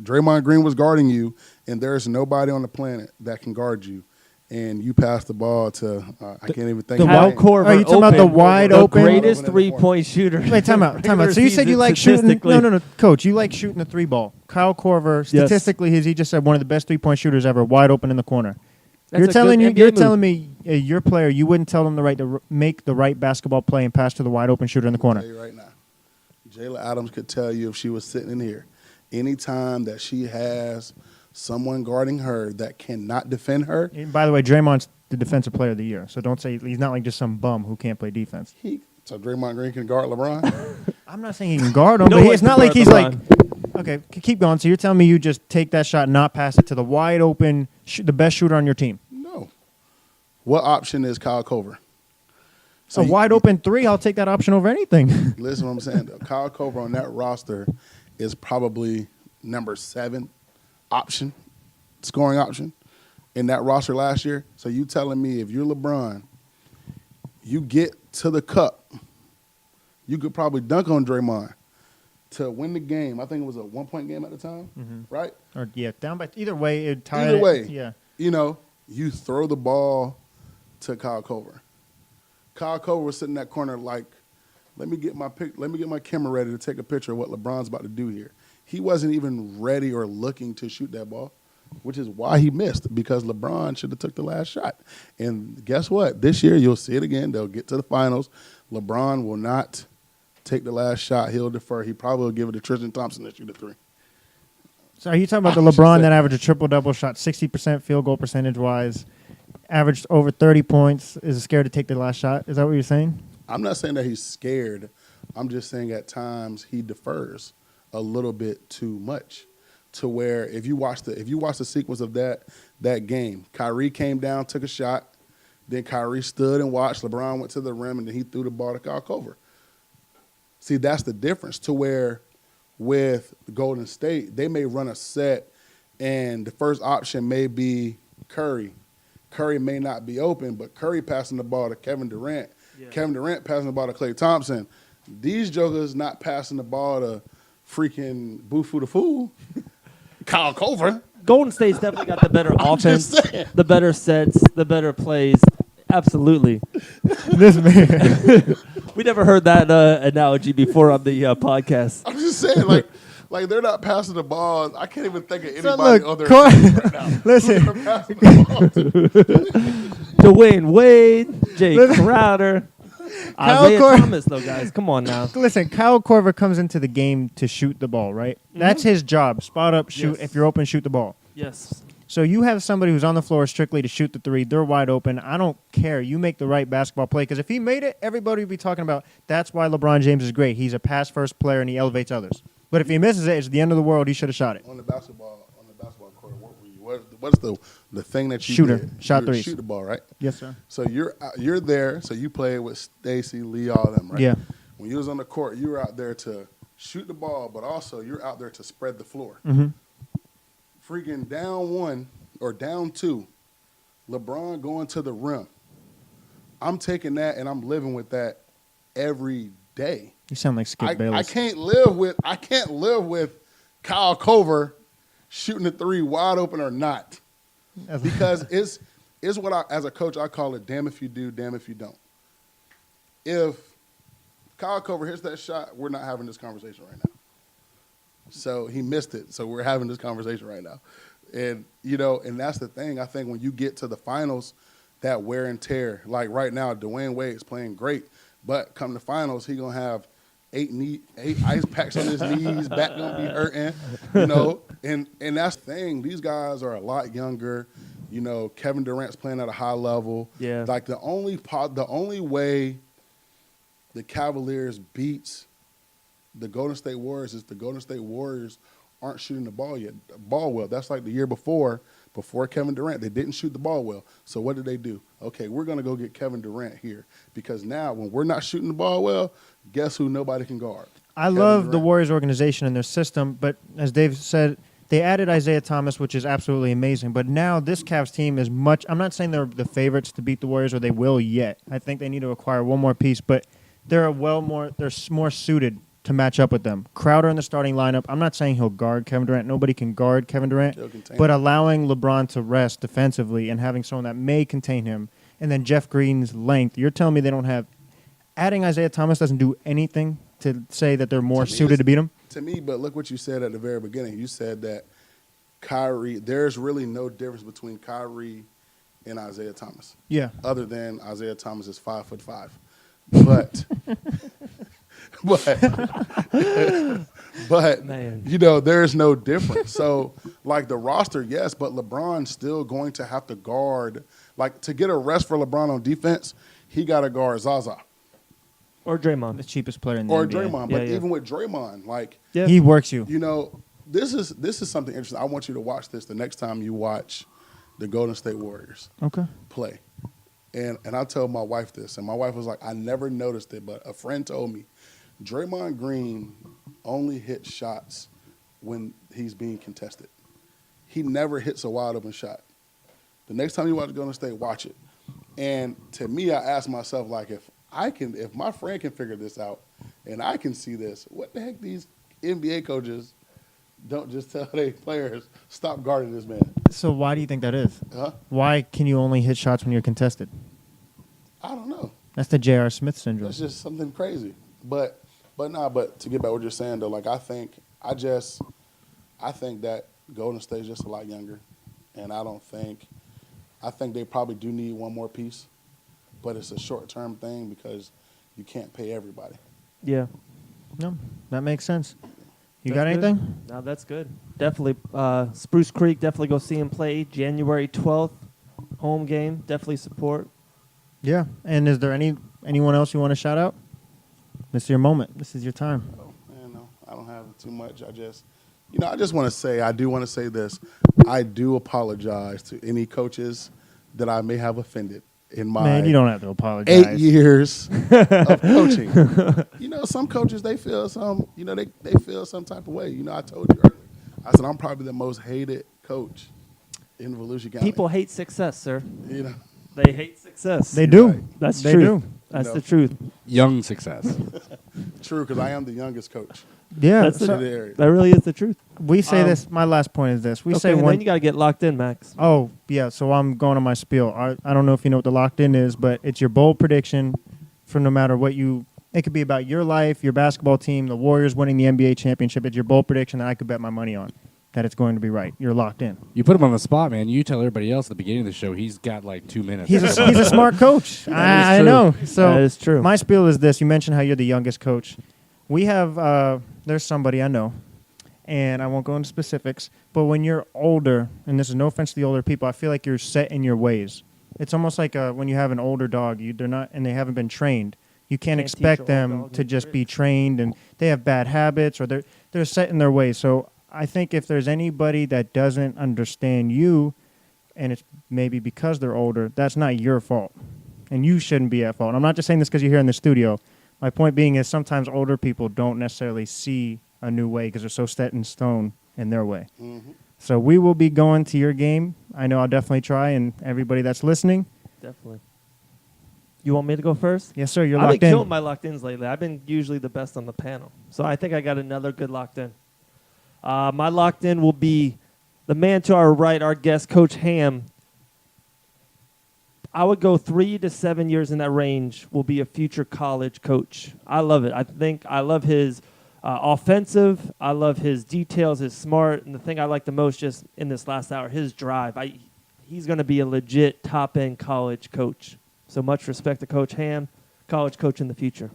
Draymond Green was guarding you, and there's nobody on the planet that can guard you. And you passed the ball to I can't even think. the of Kyle his name. Korver Are you talking about the open, wide the open? greatest Open in the three-point shooter. Wait, time out. So you said you like shooting? No, Coach, you like shooting the 3-ball. Kyle Korver, statistically, he just said one of the best 3-point shooters ever, wide open in the corner. That's You're a telling good you're NBA telling me your player, you wouldn't tell them to make the right basketball play and pass to the wide open shooter in the I'll corner. tell you right now, Jayla Adams could tell you if she was sitting in here, anytime that she has someone guarding her that cannot defend her, And by the way, Draymond's the defensive player of the year, so don't say he's not like just some bum who can't play defense. he So Draymond Green can guard LeBron? I'm not saying he can guard him, No but one it's can not like guard he's like, LeBron. okay, keep going. So you're telling me you just take that shot and not pass it to the wide open, the best shooter on your team? No. What option is Kyle Cover? A wide open three, I'll take that option over anything. Listen to what I'm saying. Though. Kyle Cover on that roster is probably number 7 option, scoring option in that roster last year. So you telling me if you're LeBron, you get to the cup, you could probably dunk on Draymond to win the game. I think it was a 1-point game at the time, right? Or yeah, down by either way, it tied. Either way, yeah. You know, you throw the ball to Kyle Cover. Kyle Cover was sitting in that corner like, let me get my camera ready to take a picture of what LeBron's about to do here. He wasn't even ready or looking to shoot that ball, which is why he missed, because LeBron should have took the last shot. And guess what? This year you'll see it again. They'll get to the finals. LeBron will not take the last shot. He'll defer. He probably will give it to Tristan Thompson to shoot a 3. So are you talking about the LeBron that averaged a triple-double, shot 60% field goal percentage-wise, averaged over 30 points, is scared to take the last shot? Is that what you're saying? I'm not saying that he's scared. I'm just saying at times he defers a little bit too much, to where if you watch the sequence of that game, Kyrie came down, took a shot, then Kyrie stood and watched. LeBron went to the rim, and then he threw the ball to Kyle Cover. See, that's the difference, to where with Golden State, they may run a set, and the first option may be Curry. Curry may not be open, but Curry passing the ball to Kevin Durant. Yeah. Kevin Durant passing the ball to Klay Thompson. These jokers not passing the ball to freaking Boofu the Fool. Kyle Cover. Golden State's definitely got the better offense, the better sets, the better plays. Absolutely. This man. We never heard that analogy before on the podcast. I'm just saying, like they're not passing the ball. I can't even think of anybody So other look, right now. listen. Who they're passing the ball to. Dwayne Wade, Jay Crowder, Isaiah Cor- Thomas, though, guys. Come on now. Listen, Kyle Korver comes into the game to shoot the ball, right? That's his job. Spot up, shoot. Yes. If you're open, shoot the ball. Yes. So you have somebody who's on the floor strictly to shoot the 3. They're wide open. I don't care. You make the right basketball play, because if he made it, everybody would be talking about that's why LeBron James is great. He's a pass-first player, and he elevates others. But if he misses it, it's the end of the world. He should have shot it. On the basketball court, what were you? What's the thing that you Shooter. did? Shot You threes. shoot the ball, right? Yes, sir. So you're there. So you played with Stacy, Lee, all of them, right? Yeah. When you was on the court, you were out there to shoot the ball, but also you're out there to spread the floor. Mm-hmm. Freaking down 1 or down 2, LeBron going to the rim. I'm taking that and I'm living with that every day. You sound like Skip Bayless. I can't live with Kyle Cover shooting the 3 wide open or not, because it's what I, as a coach, I call it damn if you do, damn if you don't. If Kyle Cover hits that shot, we're not having this conversation right now. So he missed it, so we're having this conversation right now. And, and that's the thing. I think when you get to the finals, that wear and tear, like right now, Dwayne Wade's playing great, but come to finals, he's going to have 8 ice packs on his knees, back going to be hurting, and that's the thing. These guys are a lot younger. Kevin Durant's playing at a high level. Yeah. Like the only way the Cavaliers beats the Golden State Warriors is the Golden State Warriors aren't shooting the ball well. That's like the year before Kevin Durant. They didn't shoot the ball well. So what did they do? Okay, we're going to go get Kevin Durant here, because now when we're not shooting the ball well, guess who nobody can guard? I love the Warriors organization and their system, but as Dave said, they added Isaiah Thomas, which is absolutely amazing. But now this Cavs team is much – I'm not saying they're the favorites to beat the Warriors, or they will yet. I think they need to acquire one more piece, but they're more suited to match up with them. Crowder in the starting lineup. I'm not saying he'll guard Kevin Durant. Nobody can guard Kevin Durant. But allowing LeBron to rest defensively and having someone that may contain him, and then Jeff Green's length, you're telling me they don't have – adding Isaiah Thomas doesn't do anything to say that they're more suited to beat him? To me, but look what you said at the very beginning. You said that Kyrie – there's really no difference between Kyrie and Isaiah Thomas. Yeah. Other than Isaiah Thomas is 5'5". But – but Man. there's no difference. So, like the roster, yes, but LeBron's still going to have to guard. Like, to get a rest for LeBron on defense, he got to guard Zaza. Or Draymond. the cheapest player in the or NBA. Draymond. Yeah, But yeah. even with Draymond, like, Yeah. He works you. you know, this is something interesting. I want you to watch this the next time you watch the Golden State Warriors Okay. play. And I told my wife this, and my wife was like, I never noticed it, but a friend told me, Draymond Green only hits shots when he's being contested. He never hits a wide open shot. The next time you watch Golden State, watch it. And to me, I asked myself, like, if my friend can figure this out and I can see this, what the heck these NBA coaches don't just tell their players, stop guarding this man? So why do you think that is? Huh? Why can you only hit shots when you're contested? I don't know. That's the J.R. Smith syndrome. That's just something crazy. But to get back what you're saying though, like I think that Golden State's just a lot younger, and I think they probably do need one more piece, but it's a short term thing because you can't pay everybody. Yeah. No, that makes sense. You That's got good. anything? No, that's good. Definitely. Spruce Creek, definitely go see him play January 12th. Home game. Definitely support. Yeah. And is there anyone else you want to shout out? This is your moment. This is your time. So, no, I don't have too much. I just want to say, I do want to say this. I do apologize to any coaches that I may have offended in my Man, you don't have to apologize. 8 years of coaching. Some coaches, they feel they feel some type of way. I told you earlier. I said, I'm probably the most hated coach in Volusia County. People hate success, sir. You know, They hate success. They do. Right. That's They true. do. That's No. the truth. Young success. true, because I am the youngest coach Yeah. That's so in the area. That really is the truth. we say this. My last point is this. We Okay, say and one. then you got to get locked in, Max. Oh, yeah. So I'm going on my spiel. I don't know if you know what the locked in is, but it's your bold prediction for no matter what it could be about your life, your basketball team, the Warriors winning the NBA championship. It's your bold prediction that I could bet my money on that it's going to be right. You're locked in. You put him on the spot, man. You tell everybody else at the beginning of the show he's got like 2 minutes. He's a smart coach. I true. know. So That is true. my spiel is this. You mentioned how you're the youngest coach. We have there's somebody I know, and I won't go into specifics, but when you're older, and this is no offense to the older people, I feel like you're set in your ways. It's almost like when you have an older dog, they're not, and they haven't been trained. You can't Can't expect teach an old them dog to new just tricks. be trained, and they have bad habits, or they're set in their ways. So I think if there's anybody that doesn't understand you, and it's maybe because they're older, that's not your fault, and you shouldn't be at fault. I'm not just saying this because you're here in the studio. My point being is sometimes older people don't necessarily see a new way because they're so set in stone in their way. Mm-hmm. So we will be going to your game. I know I'll definitely try, and everybody that's listening, Definitely. You want me to go first? yes, sir, you're I've locked been in. killing my locked-ins lately. I've been usually the best on the panel. So I think I got another good locked-in. My locked-in will be the man to our right, our guest, Coach Hamm. I would go 3 to 7 years in that range, will be a future college coach. I love it. I love his offensive. I love his details, his smart. And the thing I like the most just in this last hour, his drive. He's going to be a legit top-end college coach. So much respect to Coach Hamm, college coach in the future.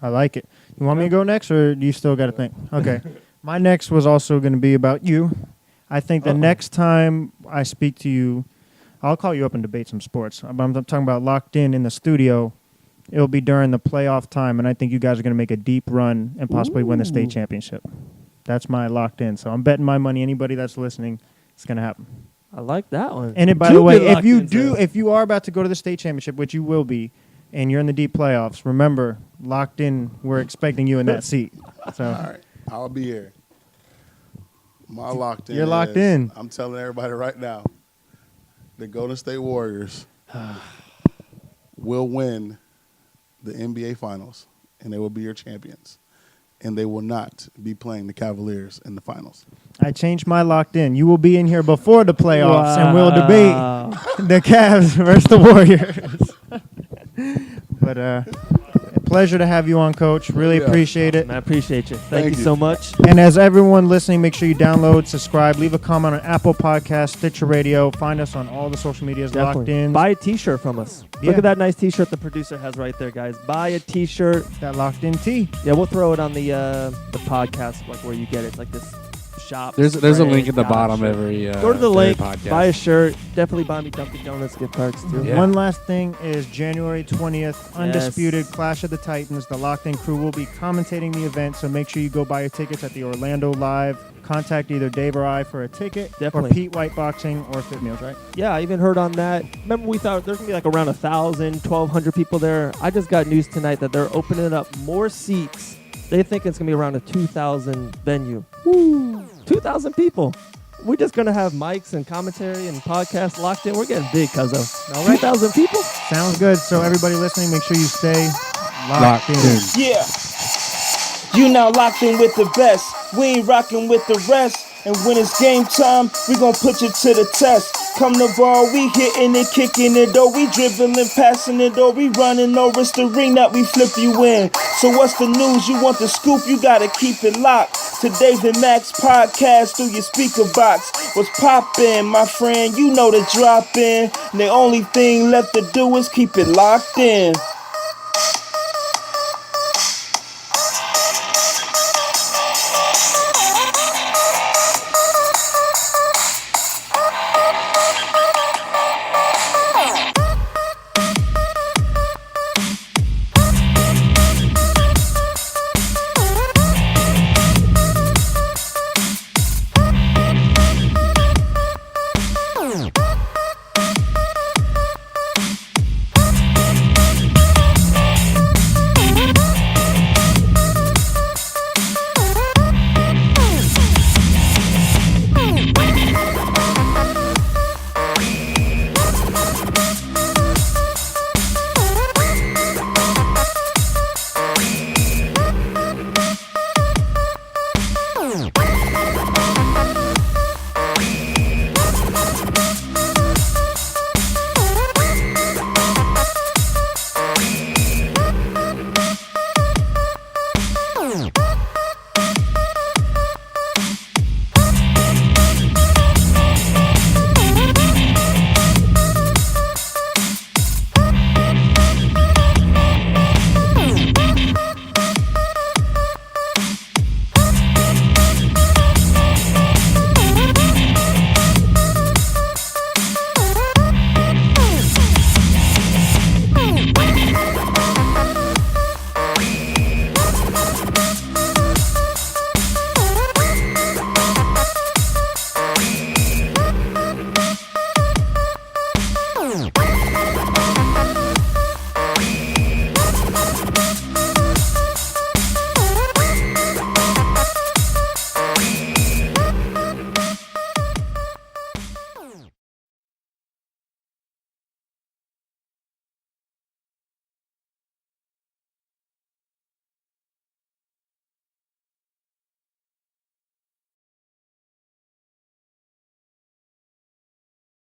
I like it. You want me to go next, or do you still got to think? Okay. My next was also going to be about you. I think the next time I speak to you, I'll call you up and debate some sports. I'm talking about locked in the studio. It'll be during the playoff time, and I think you guys are going to make a deep run and possibly win the state championship. That's my locked in. So I'm betting my money. Anybody that's listening, it's going to happen. I like that one. And by Two the way, good locked-ins. if you are about to go to the state championship, which you will be, and you're in the deep playoffs, remember, locked in, we're expecting you in that seat. So All right, I'll be here. My locked in. You're locked is- in. I'm telling everybody right now, the Golden State Warriors will win the NBA Finals, and they will be your champions. And they will not be playing the Cavaliers in the finals. I changed my locked in. You will be in here before the playoffs, and we'll debate the Cavs versus the Warriors. But a pleasure to have you on, Coach. Really Yeah. appreciate it. Man, I appreciate you. Thank Thank you you. so much. And as everyone listening, make sure you download, subscribe, leave a comment on Apple Podcasts, Stitcher Radio. Find us on all the social medias, locked in. Buy a T-shirt from us. Yeah. Look at that nice T-shirt the producer has right there, guys. Buy a T-shirt. That locked in tee. Yeah, we'll throw it on the podcast, like where you get it. It's like this shop. There's a spray, link at the gosh. bottom every. Go to the every link, podcast. buy a shirt. Definitely buy me Dunkin' Donuts gift cards too. Yeah. One last thing is January 20th, Undisputed Clash of the Titans. The Locked In crew will be commentating the event, so make sure you go buy your tickets at the Orlando Live. Contact either Dave or I for a ticket, Definitely. or Pete White Boxing or Fit Meals, right? Yeah, I even heard on that. Remember, we thought there's gonna be like around 1,000, 1,200 people there. I just got news tonight that they're opening up more seats. They think it's gonna be around a 2,000 venue. Woo! 2,000 people. We're just gonna have mics and commentary and podcasts locked in. We're getting big, cuzzo. All right. 2,000 people. Sounds good. So everybody listening, make sure you stay Locked locked in. in. Yeah. You now locked in with the best. We ain't rocking with the rest. And when it's game time, we gon' put you to the test. Come to ball, we hitting it, kicking it, or we dribbling, passing it, or we running, or it's the ring that we flip you in. So what's the news? You want the scoop? You gotta keep it locked. To David Max podcast through your speaker box. What's poppin', my friend? You know the drop in. And the only thing left to do is keep it locked in.